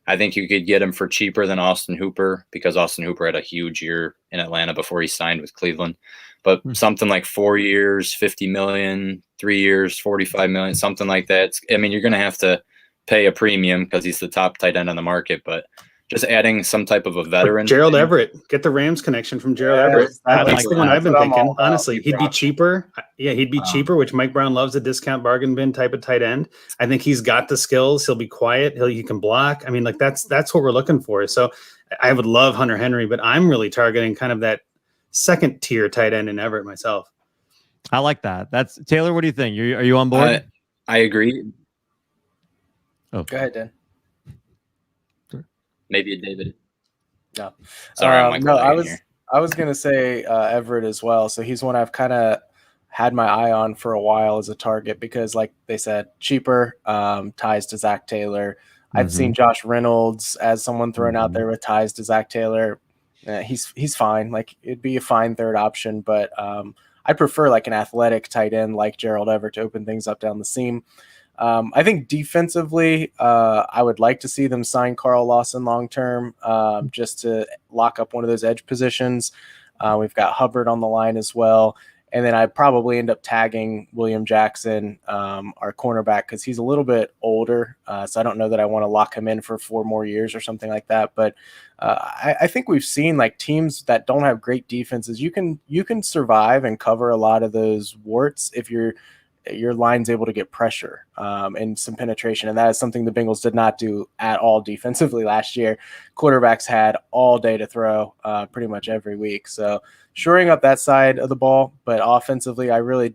S4: I think you could get him for cheaper than Austin Hooper, because Austin Hooper had a huge year in Atlanta before he signed with Cleveland. But something like 4 years, 50 million, 3 years, 45 million, something like that. You're going to have to pay a premium because he's the top tight end on the market, but just adding some type of a veteran.
S5: Gerald Everett, get the Rams connection from Gerald Everett. That's the one I've been thinking. Honestly, he'd be cheaper. Yeah, he'd be cheaper, which Mike Brown loves, a discount bargain bin type of tight end. I think he's got the skills. He'll be quiet. He can block. That's what we're looking for. So I would love Hunter Henry, but I'm really targeting kind of that second tier tight end in Everett myself.
S2: I like that. That's Taylor. What do you think? Are you on board?
S4: I agree.
S3: Oh, go ahead, Dan.
S4: Maybe David.
S3: No,
S4: sorry.
S3: I was gonna say Everett as well. So he's one I've kind of had my eye on for a while as a target, because, like they said, cheaper, ties to Zach Taylor. I've seen Josh Reynolds as someone thrown out there with ties to Zach Taylor. He's fine. Like, it'd be a fine third option, but I prefer like an athletic tight end like Gerald Everett to open things up down the seam. I think defensively, I would like to see them sign Carl Lawson long-term, just to lock up one of those edge positions. We've got Hubbard on the line as well. And then I'd probably end up tagging William Jackson, our cornerback, because he's a little bit older. So I don't know that I want to lock him in for 4 more years or something like that. But I think we've seen, like, teams that don't have great defenses, you can survive and cover a lot of those warts if your line's able to get pressure and some penetration. And that is something the Bengals did not do at all defensively last year. Quarterbacks had all day to throw pretty much every week. So shoring up that side of the ball, but offensively, I really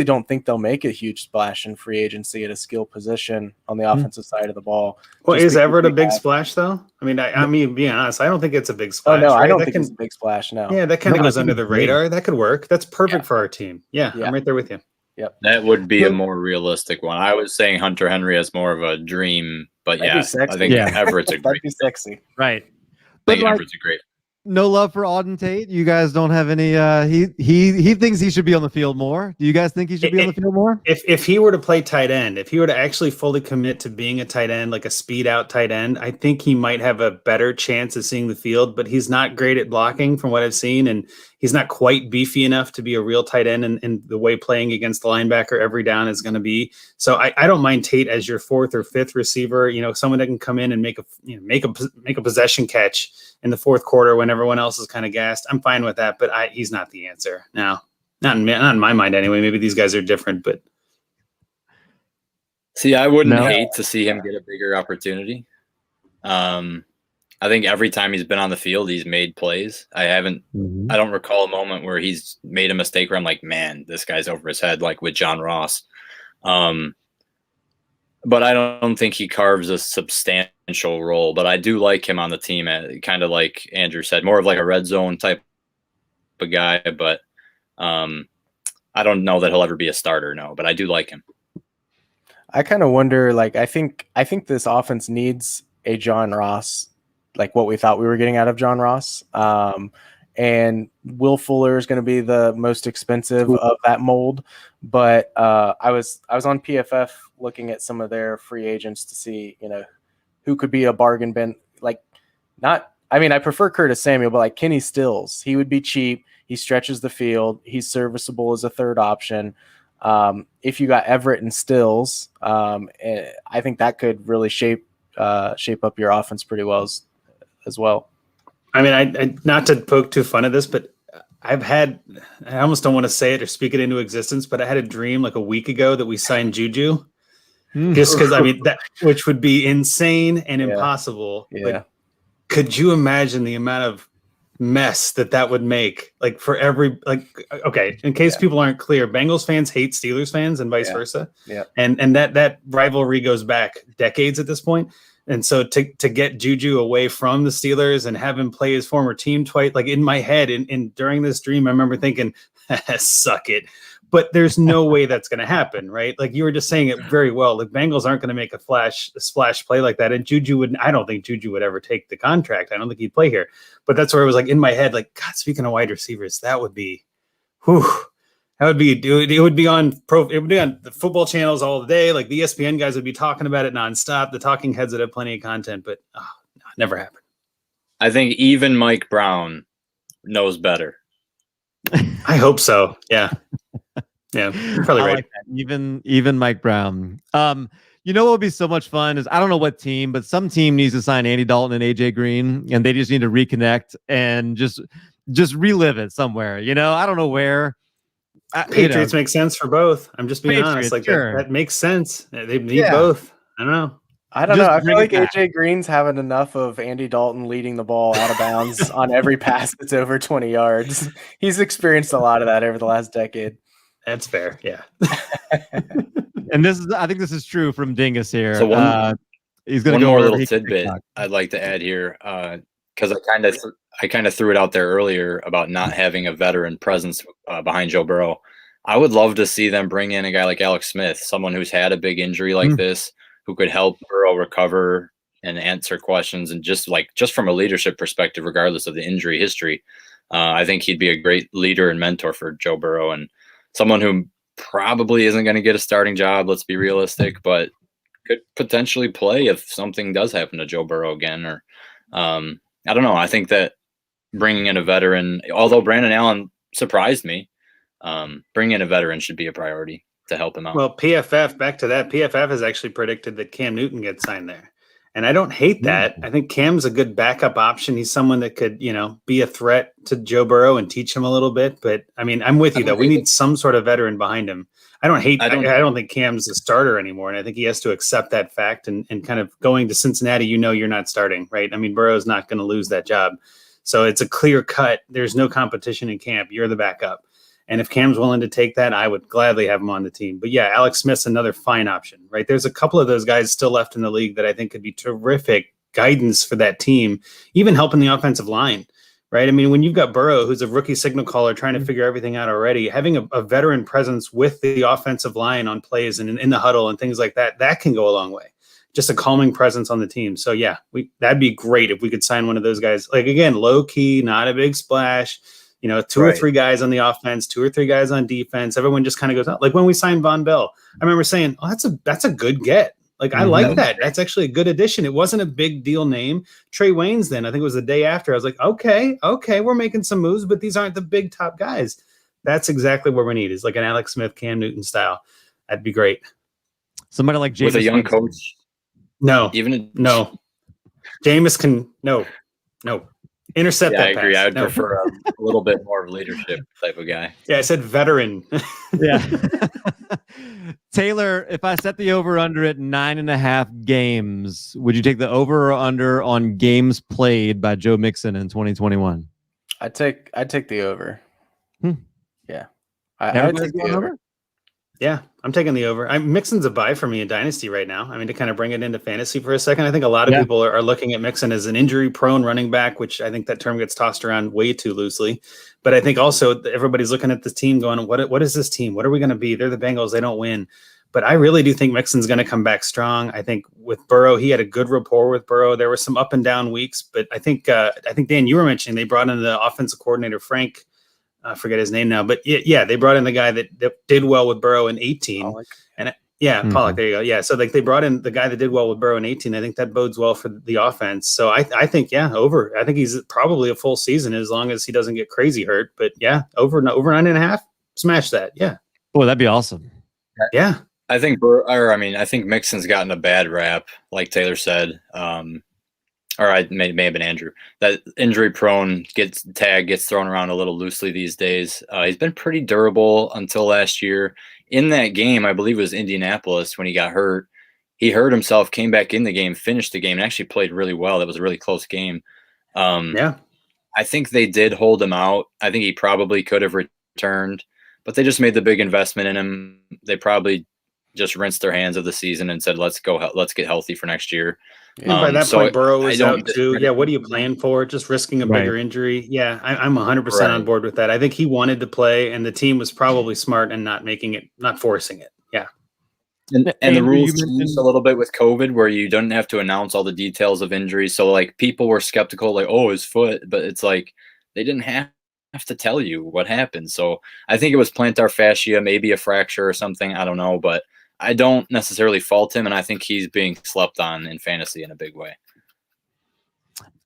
S3: don't think they'll make a huge splash in free agency at a skill position on the offensive side of the ball.
S5: Well, is Everett a big splash though? I mean, being honest, I don't think it's a big splash.
S3: Oh no,
S5: right?
S3: I don't think it's a big splash. No.
S5: Yeah, that kind of goes under the radar. That could work. That's perfect for our team. Yeah, I'm right there with you.
S3: Yep.
S4: That would be a more realistic one. I was saying Hunter Henry as more of a dream, but I think Everett's a great.
S3: That'd be sexy.
S2: Right.
S4: I think Everett's a great.
S2: No love for Auden Tate. You guys don't have any. He thinks he should be on the field more. Do you guys think he should be on the field more?
S5: If he were to play tight end, if he were to actually fully commit to being a tight end, like a speed out tight end, I think he might have a better chance of seeing the field. But he's not great at blocking, from what I've seen, and he's not quite beefy enough to be a real tight end in the way playing against the linebacker every down is going to be. So I don't mind Tate as your 4th or 5th receiver. Someone that can come in and make a possession catch in the 4th quarter when everyone else is kind of gassed. I'm fine with that, but he's not the answer. No, not in my mind anyway. Maybe these guys are different, but
S4: see, I wouldn't hate to see him get a bigger opportunity. I think every time he's been on the field, he's made plays. I don't recall a moment where he's made a mistake where I'm like, man, this guy's over his head, like with John Ross. But I don't think he carves a substantial role. But I do like him on the team, kind of like Andrew said, more of like a red zone type of guy. But I don't know that he'll ever be a starter, no. But I do like him.
S3: I kind of wonder, like, I think this offense needs a John Ross, like what we thought we were getting out of John Ross. And Will Fuller is going to be the most expensive of that mold. But I was on PFF looking at some of their free agents to see, who could be a bargain bin. I prefer Curtis Samuel, but like Kenny Stills, he would be cheap. He stretches the field. He's serviceable as a third option. If you got Everett and Stills, I think that could really shape up your offense pretty well as well.
S5: I mean, I not to poke too fun at this, but I almost don't want to say it or speak it into existence, but I had a dream like a week ago that we signed Juju. Just because, I mean, which would be insane and impossible.
S3: Yeah.
S5: But could you imagine the amount of mess that would make? Like for every, okay, in case people aren't clear, Bengals fans hate Steelers fans and vice versa.
S3: Yeah.
S5: And that rivalry goes back decades at this point. And so to get Juju away from the Steelers and have him play his former team twice, like in my head, and during this dream, I remember thinking, suck it. But there's no way that's going to happen, right? Like you were just saying it very well. The Bengals aren't going to make a splash play like that. And I don't think Juju would ever take the contract. I don't think he'd play here. But that's where it was like in my head, like, God, speaking of wide receivers, that would be, it would be on the football channels all day. Like the ESPN guys would be talking about it nonstop. The talking heads would have plenty of content, but no, never happened.
S4: I think even Mike Brown knows better.
S5: I hope so. Yeah. Yeah, you're probably right.
S2: Like that. Even Mike Brown. You know what would be so much fun is I don't know what team, but some team needs to sign Andy Dalton and AJ Green, and they just need to reconnect and just relive it somewhere. You know, I don't know where.
S5: Patriots make sense for both. I'm just being honest. Like that makes sense. They need both. I don't know.
S3: I don't know. I feel like AJ Green's having enough of Andy Dalton leading the ball out of bounds on every pass that's over 20 yards. He's experienced a lot of that over the last decade.
S5: That's fair. Yeah.
S2: And I think this is true from Dingus here.
S4: So
S2: he's going
S4: one
S2: to go
S4: more
S2: over
S4: little tidbit I'd like to add here. Cause I kind of threw it out there earlier about not having a veteran presence behind Joe Burrow. I would love to see them bring in a guy like Alex Smith, someone who's had a big injury like this, who could help Burrow recover and answer questions. And just from a leadership perspective, regardless of the injury history, I think he'd be a great leader and mentor for Joe Burrow, and someone who probably isn't going to get a starting job. Let's be realistic, but could potentially play if something does happen to Joe Burrow again. Or I don't know. I think that bringing in a veteran, although Brandon Allen surprised me, bringing in a veteran should be a priority to help him out.
S5: Well, back to that, PFF has actually predicted that Cam Newton gets signed there. And I don't hate that. I think Cam's a good backup option. He's someone that could, be a threat to Joe Burrow and teach him a little bit. But I mean, I'm with you though. We need some sort of veteran behind him. I don't think Cam's a starter anymore. And I think he has to accept that fact and kind of going to Cincinnati, you're not starting, right? I mean, Burrow's not going to lose that job. So it's a clear cut. There's no competition in camp. You're the backup. And if Cam's willing to take that, I would gladly have him on the team. But yeah, Alex Smith's another fine option, right? There's a couple of those guys still left in the league that I think could be terrific guidance for that team, even helping the offensive line, right? I mean, when you've got Burrow, who's a rookie signal caller trying to figure everything out already, having a veteran presence with the offensive line on plays and in the huddle and things like that, that can go a long way. Just a calming presence on the team. So yeah, that'd be great if we could sign one of those guys. Like again, low key, not a big splash. Two or three guys on the offense, 2 or 3 guys on defense. Everyone just kind of goes out. Like when we signed Von Bell, I remember saying, "Oh, that's a good get." Like I like that. That's actually a good addition. It wasn't a big deal name. Trey Waynes. Then I think it was the day after. I was like, okay, we're making some moves, but these aren't the big top guys. That's exactly what we need. Is like an Alex Smith, Cam Newton style. That'd be great.
S2: Somebody like Jameis
S4: with a young coach.
S2: No.
S5: Jameis can no. Intercept that
S4: I agree.
S5: pass.
S4: I would prefer a little bit more of a leadership type of guy.
S5: Yeah, I said veteran.
S2: Yeah. Taylor, if I set the over-under at 9.5 games, would you take the over or under on games played by Joe Mixon in 2021?
S3: I'd take the over. Yeah.
S2: I'd take the over.
S5: Yeah, I'm taking the over. Mixon's a buy for me in Dynasty right now. I mean, to kind of bring it into fantasy for a second, I think a lot of people are looking at Mixon as an injury-prone running back, which I think that term gets tossed around way too loosely. But I think also everybody's looking at this team going, what is this team? What are we going to be? They're the Bengals. They don't win. But I really do think Mixon's going to come back strong. I think with Burrow, he had a good rapport with Burrow. There were some up and down weeks, but I think Dan, you were mentioning they brought in the offensive coordinator, Frank. I forget his name now, but yeah, they brought in the guy that did well with Burrow in 18. Pollock. And Pollock, there you go. Yeah. So they brought in the guy that did well with Burrow in 18. I think that bodes well for the offense. So I think, over. I think he's probably a full season as long as he doesn't get crazy hurt. But yeah, over 9.5, smash that. Yeah.
S2: Well, that'd be awesome.
S5: Yeah.
S4: I think Mixon's gotten a bad rap, like Taylor said. Or I may have been Andrew. That injury prone gets thrown around a little loosely these days. He's been pretty durable until last year. In that game, I believe it was Indianapolis when he got hurt. He hurt himself, came back in the game, finished the game, and actually played really well. It was a really close game.
S5: Yeah.
S4: I think they did hold him out. I think he probably could have returned, but they just made the big investment in him. They probably just rinsed their hands of the season and said, let's get healthy for next year.
S5: And by that point, Burrow is out too. Yeah, what are you playing for? Just risking a bigger injury? Yeah, I'm 100% on board with that. I think he wanted to play, and the team was probably smart in not forcing it. Yeah.
S4: And the rules changed a little bit with COVID, where you don't have to announce all the details of injuries. So like people were skeptical, like, oh, his foot, but it's like they didn't have to tell you what happened. So I think it was plantar fascia, maybe a fracture or something. I don't know, but I don't necessarily fault him, and I think he's being slept on in fantasy in a big way.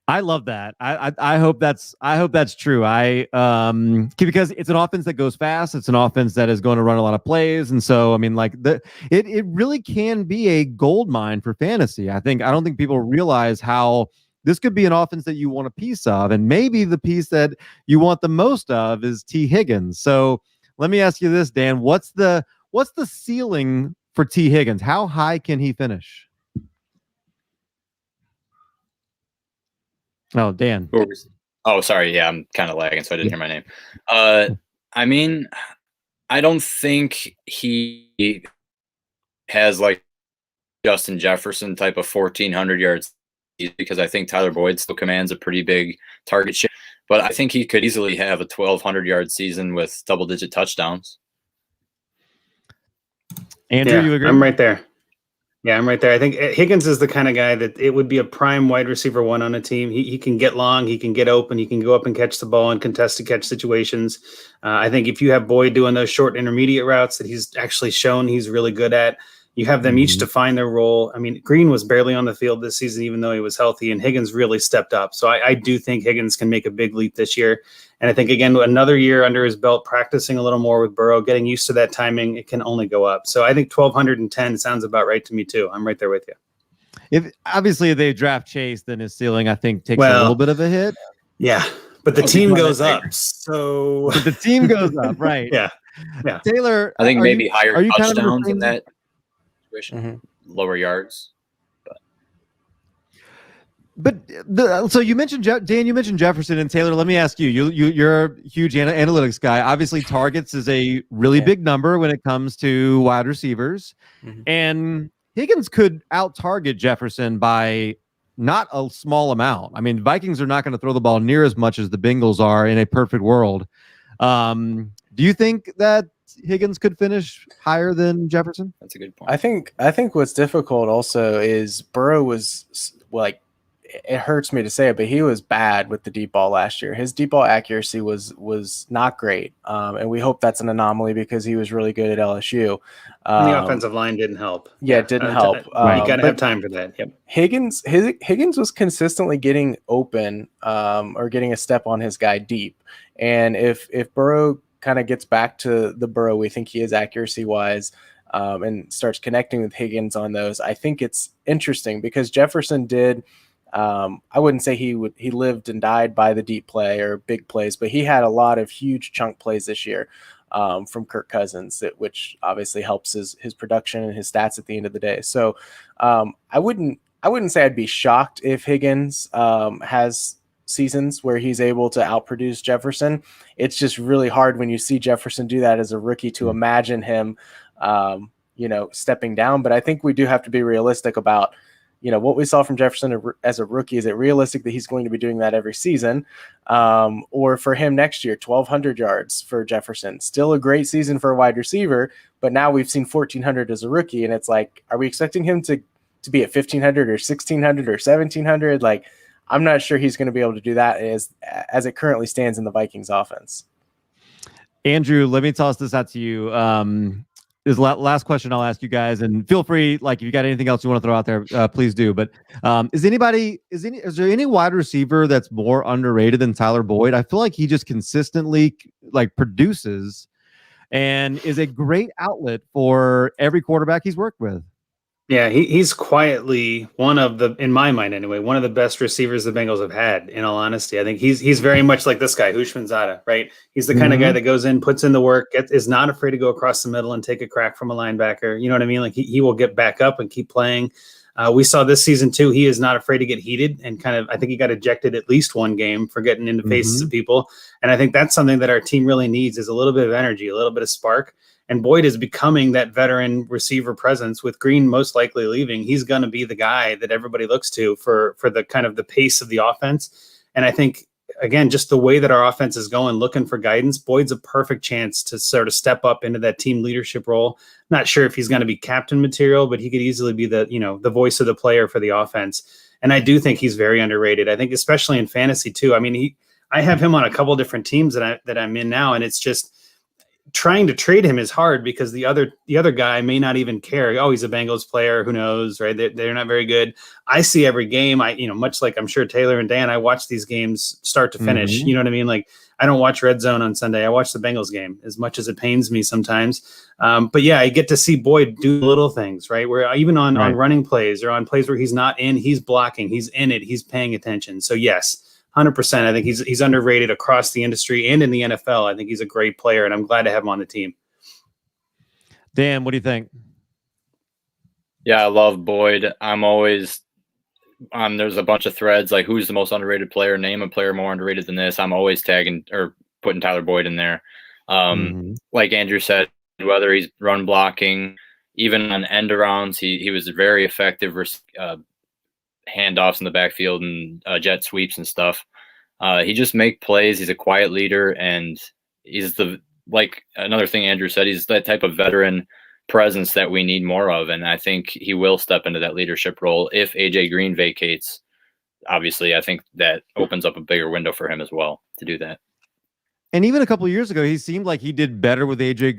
S2: I love that. I hope that's true. Because it's an offense that goes fast. It's an offense that is going to run a lot of plays, and so I mean, like it really can be a gold mine for fantasy. I don't think people realize how this could be an offense that you want a piece of, and maybe the piece that you want the most of is T. Higgins. So let me ask you this, Dan: what's the ceiling for T. Higgins? How high can he finish? Oh, Dan.
S4: Oh, sorry. Yeah, I'm kind of lagging, so I didn't hear my name. I mean, I don't think he has like Justin Jefferson type of 1,400 yards, because I think Tyler Boyd still commands a pretty big target share. But I think he could easily have a 1,200-yard season with double-digit touchdowns.
S2: Andrew, you agree?
S5: I'm right there. Yeah, I'm right there. I think Higgins is the kind of guy that it would be a prime wide receiver one on a team. He can get long, he can get open, he can go up and catch the ball in contested catch situations. I think if you have Boyd doing those short intermediate routes that he's actually shown he's really good at, you have them each define their role. I mean, Green was barely on the field this season, even though he was healthy, and Higgins really stepped up. So I do think Higgins can make a big leap this year. And I think, again, another year under his belt, practicing a little more with Burrow, getting used to that timing, it can only go up. So I think 1,210 sounds about right to me, too. I'm right there with you.
S2: If they draft Chase, then his ceiling, I think, takes a little bit of a hit.
S5: Yeah, but the team goes up. So
S2: the team goes up, right?
S5: Yeah.
S2: Taylor,
S4: I think maybe higher touchdowns in that situation, lower yards.
S2: But so you mentioned Dan, you mentioned Jefferson, and Taylor. Let me ask you. You're a huge analytics guy. Obviously, targets is a really big number when it comes to wide receivers, and Higgins could out target Jefferson by not a small amount. I mean, Vikings are not going to throw the ball near as much as the Bengals are in a perfect world. Do you think that Higgins could finish higher than Jefferson?
S4: That's a good point.
S3: I think what's difficult also is Burrow was like, it hurts me to say it, but he was bad with the deep ball last year. His deep ball accuracy was not great. And we hope that's an anomaly because he was really good at LSU.
S5: And the offensive line didn't help.
S3: Yeah, it didn't help.
S5: You got to have time for that. Yep.
S3: Higgins was consistently getting open or getting a step on his guy deep. And if Burrow kind of gets back to the Burrow we think he is accuracy wise, and starts connecting with Higgins on those, I think it's interesting because Jefferson did. I wouldn't say he lived and died by the deep play or big plays, but he had a lot of huge chunk plays this year from Kirk Cousins, which obviously helps his production and his stats at the end of the day. So I wouldn't say I'd be shocked if Higgins has seasons where he's able to outproduce Jefferson. It's just really hard when you see Jefferson do that as a rookie to imagine him, stepping down. But I think we do have to be realistic about, what we saw from Jefferson as a rookie. Is it realistic that he's going to be doing that every season? Or for him next year, 1,200 yards for Jefferson, still a great season for a wide receiver, but now we've seen 1,400 as a rookie. And it's like, are we expecting him to be at 1,500 or 1,600 or 1,700? Like, I'm not sure he's going to be able to do that as it currently stands in the Vikings offense.
S2: Andrew, let me toss this out to you. This last question I'll ask you guys, and feel free, like if you got anything else you want to throw out there, please do. But is there any wide receiver that's more underrated than Tyler Boyd? I feel like he just consistently produces. and is a great outlet for every quarterback he's worked with.
S5: Yeah, he's quietly one of the, in my mind anyway, one of the best receivers the Bengals have had, in all honesty. I think he's very much like this guy, Hushmanzada, right? He's the kind of guy that goes in, puts in the work, is not afraid to go across the middle and take a crack from a linebacker. You know what I mean? Like he will get back up and keep playing. We saw this season too, he is not afraid to get heated and I think he got ejected at least one game for getting into faces of people. And I think that's something that our team really needs, is a little bit of energy, a little bit of spark. And Boyd is becoming that veteran receiver presence. With Green most likely leaving, he's going to be the guy that everybody looks to for the kind of the pace of the offense. And I think, again, just the way that our offense is going, looking for guidance, Boyd's a perfect chance to sort of step up into that team leadership role. Not sure if he's going to be captain material, but he could easily be the voice of the player for the offense. And I do think he's very underrated. I think especially in fantasy too. I mean, I have him on a couple different teams that I'm in now, and it's just, trying to trade him is hard because the other guy may not even care. Oh, he's a Bengals player. Who knows, right? They're not very good. I see every game. Much like I'm sure Taylor and Dan, I watch these games start to finish. You know what I mean? Like, I don't watch Red Zone on Sunday. I watch the Bengals game, as much as it pains me sometimes. But yeah, I get to see Boyd do little things, right? Where even on running plays or on plays where he's not in, he's blocking, he's in it, he's paying attention. So yes, 100%. I think he's underrated across the industry and in the NFL. I think he's a great player, and I'm glad to have him on the team.
S2: Dan, what do you think?
S4: Yeah, I love Boyd. I'm always there's a bunch of threads like who's the most underrated player, name a player more underrated than this. I'm always tagging or putting Tyler Boyd in there. Like Andrew said, whether he's run blocking, even on end arounds, he was very effective handoffs in the backfield and jet sweeps and stuff. He just make plays. He's a quiet leader, and he's like another thing Andrew said, he's that type of veteran presence that we need more of. And I think he will step into that leadership role if AJ Green vacates. Obviously, I think that opens up a bigger window for him as well to do that.
S2: And even a couple of years ago, he seemed like he did better with AJ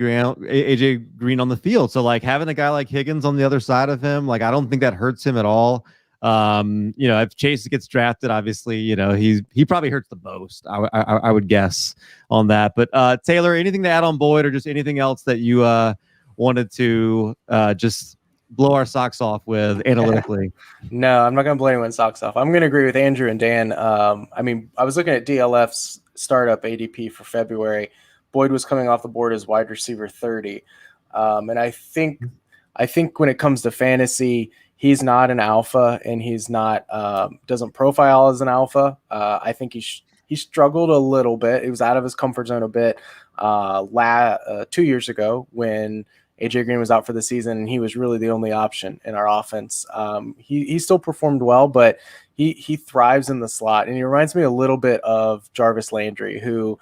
S2: Green on the field. So like having a guy like Higgins on the other side of him, like I don't think that hurts him at all. If Chase gets drafted, obviously, he probably hurts the most. I would guess on that. But Taylor, anything to add on Boyd, or just anything else that you wanted to just blow our socks off with analytically?
S3: No, I'm not going to blow anyone's socks off. I'm going to agree with Andrew and Dan. I was looking at DLF's startup ADP for February. Boyd was coming off the board as wide receiver 30. And I think when it comes to fantasy, he's not an alpha, and he's not doesn't profile as an alpha. I think he struggled a little bit. He was out of his comfort zone a bit 2 years ago when AJ Green was out for the season, and he was really the only option in our offense. He still performed well, but he thrives in the slot, and he reminds me a little bit of Jarvis Landry, who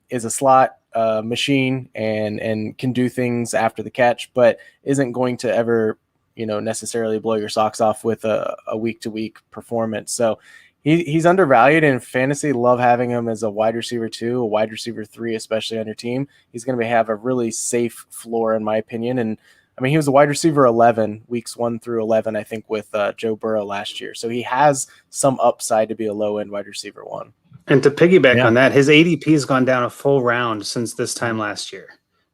S3: is a slot machine and can do things after the catch, but isn't going to ever necessarily blow your socks off with a week-to-week performance. So he's undervalued in fantasy. Love having him as a wide receiver 2, a wide receiver 3, especially on your team. He's going to have a really safe floor, in my opinion. And he was a wide receiver 11, weeks 1 through 11, I think, with Joe Burrow last year. So he has some upside to be a low-end wide receiver 1.
S5: And to piggyback on that, his ADP has gone down a full round since this time last year.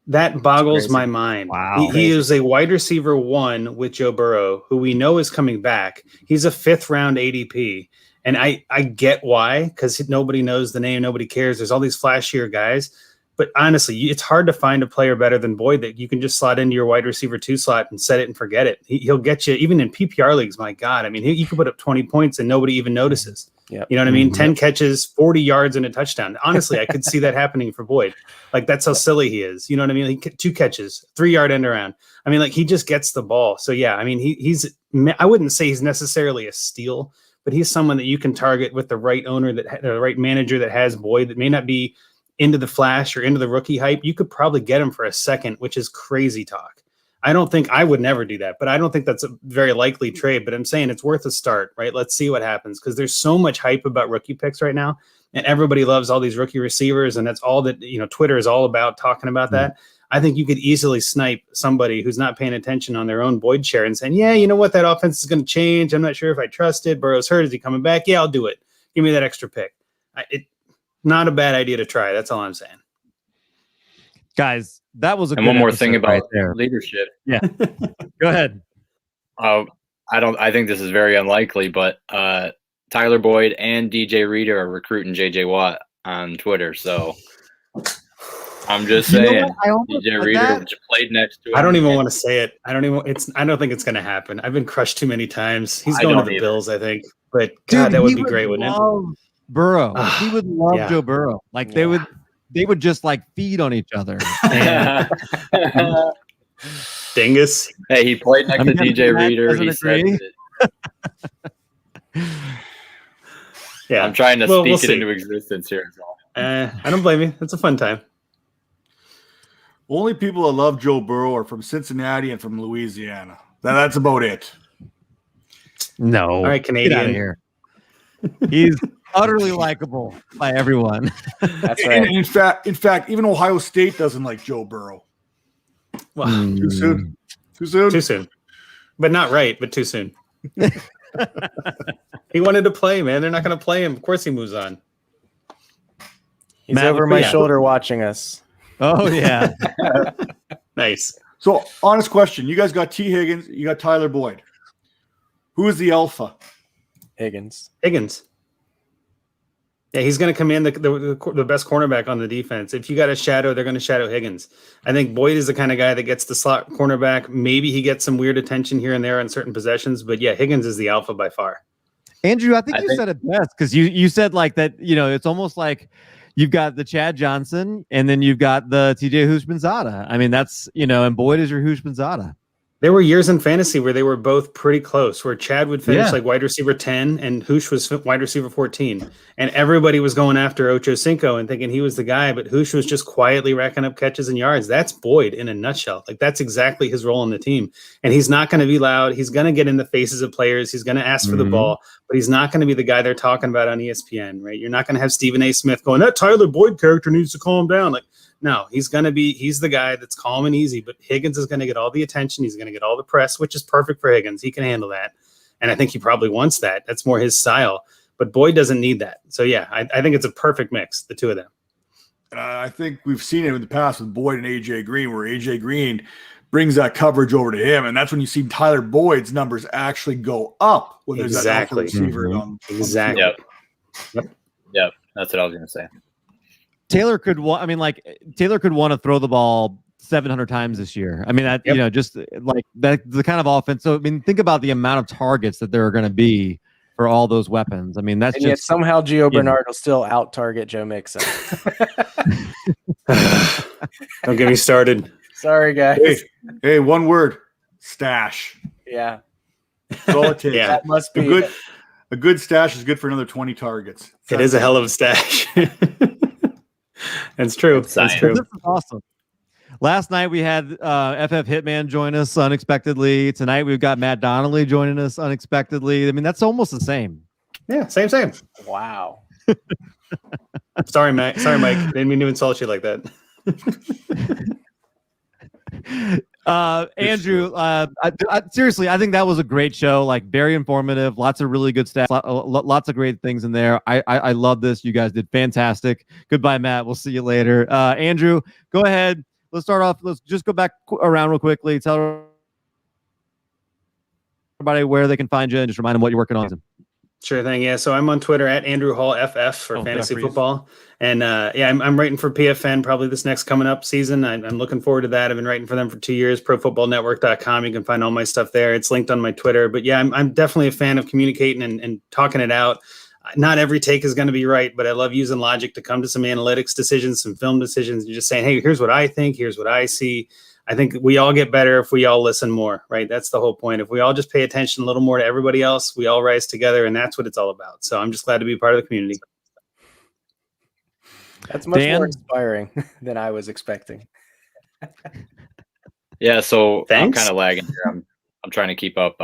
S5: That boggles my mind.
S2: Wow.
S5: He is a wide receiver 1 with Joe Burrow, who we know is coming back. He's a 5th round ADP. And I get why, because nobody knows the name, nobody cares. There's all these flashier guys. But honestly, it's hard to find a player better than Boyd that you can just slot into your wide receiver 2 slot and set it and forget it. He'll get you, even in PPR leagues, my God. He could put up 20 points and nobody even notices. Yep. You know what I mean? 10 catches, 40 yards, and a touchdown. Honestly, I could see that happening for Boyd. Like, that's how silly he is. You know what I mean? Like, 2 catches, 3-yard end around. He just gets the ball. So, yeah, he's I wouldn't say he's necessarily a steal, but he's someone that you can target with the right owner, the right manager that has Boyd, that may not be into the flash or into the rookie hype. You could probably get him for a second, which is crazy talk. I would never do that, but I don't think that's a very likely trade. But I'm saying it's worth a start, right? Let's see what happens, because there's so much hype about rookie picks right now, and everybody loves all these rookie receivers, and that's all that Twitter is all about, talking about that. I think you could easily snipe somebody who's not paying attention on their own Boyd share and saying, yeah, you know what, that offense is going to change. I'm not sure if I trust it. Burrow's hurt. Is he coming back? Yeah, I'll do it. Give me that extra pick. Not a bad idea to try. That's all I'm saying.
S2: Guys, that was a
S4: And
S2: good
S4: one more
S2: episode
S4: thing about
S2: right there.
S4: leadership.
S2: Yeah. Go ahead.
S4: I think this is very unlikely, but Tyler Boyd and DJ Reader are recruiting JJ Watt on Twitter. So I'm just
S2: You know
S4: saying,
S2: what? I almost
S4: DJ
S2: said
S4: Reader
S2: that.
S4: played next to him.
S5: I don't even want to say it. I don't think it's going to happen. I've been crushed too many times. He's going to the Bills, I think. But God,
S2: Dude,
S5: that would
S2: he
S5: be great, wouldn't it?
S2: love Burrow. He would love
S5: Yeah.
S2: Joe Burrow. Like they would just like feed on each other. And
S5: Dingus.
S4: Hey, he played next to DJ
S2: Matt
S4: Reader.
S2: doesn't
S4: He
S2: agree.
S4: said it.
S5: Yeah.
S4: I'm trying to
S5: Well,
S4: speak
S5: we'll
S4: it
S5: see.
S4: into existence here.
S5: I don't blame you. It's a fun time.
S1: Only people that love Joe Burrow are from Cincinnati and from Louisiana. That's about it.
S2: No.
S5: All right,
S2: Get
S5: Canadian.
S2: out of here. He's utterly likable by everyone.
S3: That's right.
S1: In fact, even Ohio State doesn't like Joe Burrow.
S5: Well,
S1: Too soon.
S5: too soon. But not right, but too soon. He wanted to play, man. They're not going to play him. Of course he moves on.
S3: He's
S2: Matt,
S3: over my shoulder watching us.
S2: Oh yeah.
S5: Nice.
S1: So, honest question. You guys got T. Higgins. You got Tyler Boyd. Who is the alpha?
S3: Higgins.
S5: Yeah, he's going to command the best cornerback on the defense. If you got a shadow, they're going to shadow Higgins. I think Boyd is the kind of guy that gets the slot cornerback. Maybe he gets some weird attention here and there on certain possessions, but yeah, Higgins is the alpha by far.
S2: Andrew, I think you said it best because you said like that, it's almost like you've got the Chad Johnson and then you've got the TJ Houshmandzadeh. I mean, that's, and Boyd is your Houshmandzadeh.
S5: There were years in fantasy where they were both pretty close, where Chad would finish like wide receiver 10 and Hoosh was wide receiver 14. And everybody was going after Ocho Cinco and thinking he was the guy, but Hoosh was just quietly racking up catches and yards. That's Boyd in a nutshell. Like that's exactly his role on the team. And he's not going to be loud. He's going to get in the faces of players. He's going to ask for the ball, but he's not going to be the guy they're talking about on ESPN, right? You're not going to have Stephen A. Smith going, that Tyler Boyd character needs to calm down. Like, no, he's the guy that's calm and easy, but Higgins is going to get all the attention. He's going to get all the press, which is perfect for Higgins. He can handle that. And I think he probably wants that. That's more his style, but Boyd doesn't need that. So yeah, I think it's a perfect mix, the two of them.
S1: I think we've seen it in the past with Boyd and AJ Green, where AJ Green brings that coverage over to him. And that's when you see Tyler Boyd's numbers actually go up when there's that alpha receiver on.
S5: Exactly.
S4: Yep. That's what I was going to say.
S2: Taylor could want to throw the ball 700 times this year. I mean, that, just like that, the kind of offense. So, I mean, think about the amount of targets that there are going to be for all those weapons. I mean, that's
S3: Yet somehow Gio Bernard will still out target Joe Mixon.
S5: Don't get me started.
S3: Sorry, guys.
S1: Hey, one word: stash.
S3: Yeah.
S1: That's all it takes.
S5: Yeah.
S3: That must be
S1: a good stash is good for another 20 targets.
S5: It is a hell of a stash. That's true. That's true.
S2: This is awesome. Last night we had FF Hitman join us unexpectedly. Tonight we've got Matt Donnelly joining us unexpectedly. I mean, that's almost the same.
S5: Yeah, same.
S3: Wow.
S5: Sorry, Mike. Didn't mean to insult you like that.
S2: Andrew, seriously, I think that was a great show. Like very informative, lots of really good stuff, lots of great things in there. I love this. You guys did fantastic. Goodbye, Matt. We'll see you later. Andrew, go ahead. Let's start off. Let's just go back around real quickly. Tell everybody where they can find you and just remind them what you're working on.
S5: Sure thing. Yeah. So I'm on Twitter at Andrew Hall FF for fantasy football. And I'm writing for PFN probably this next coming up season. I'm looking forward to that. I've been writing for them for 2 years, profootballnetwork.com. You can find all my stuff there. It's linked on my Twitter. But yeah, I'm definitely a fan of communicating and talking it out. Not every take is going to be right, but I love using logic to come to some analytics decisions, some film decisions, and just saying, hey, here's what I think. Here's what I see. I think we all get better if we all listen more, right? That's the whole point. If we all just pay attention a little more to everybody else, we all rise together, and that's what it's all about. So I'm just glad to be part of the community.
S3: That's much more inspiring than I was expecting.
S4: Yeah, so
S5: Thanks.
S4: I'm kind of lagging here. I'm trying to keep up.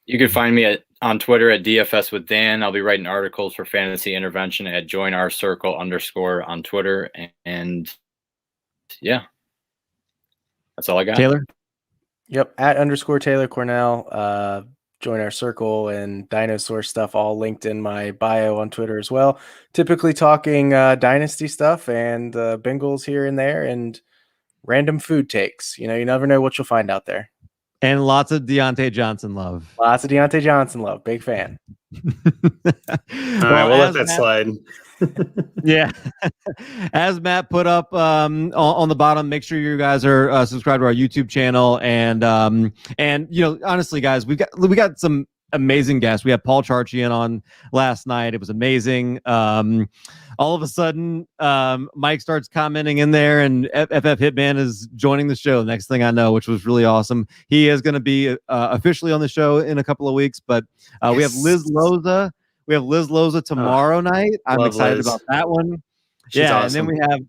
S4: You can find me on Twitter at DFS with Dan. I'll be writing articles for Fantasy Intervention at joinourcircle_ on Twitter. And yeah. That's all I got.
S2: Taylor?
S3: Yep. @_Taylor Cornell. join our circle and dinosaur stuff all linked in my bio on Twitter as well. Typically talking Dynasty stuff and Bengals here and there and random food takes. You never know what you'll find out there.
S2: And lots of Deontay Johnson love.
S3: Lots of Deontay Johnson love. Big fan.
S5: All right, we'll let that slide.
S2: Yeah. As Matt put up on the bottom, make sure you guys are subscribed to our YouTube channel. And honestly, guys, we got some amazing guests. We had Paul Charchian on last night. It was amazing. All of a sudden, Mike starts commenting in there, and FF Hitman is joining the show. Next thing I know, which was really awesome. He is going to be officially on the show in a couple of weeks. But we have Liz Loza. We have Liz Loza tomorrow night. I'm excited about that one.
S5: She's awesome.
S2: And then we have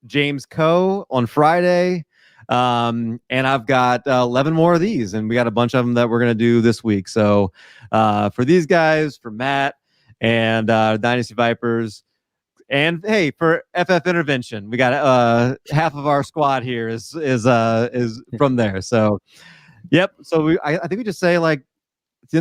S2: James Coe on Friday. And I've got 11 more of these, and we got a bunch of them that we're going to do this week. So for these guys, for Matt and Dynasty Vipers, and hey, for FF Intervention, we got half of our squad here is from there. So, yep. So I think we just say, like,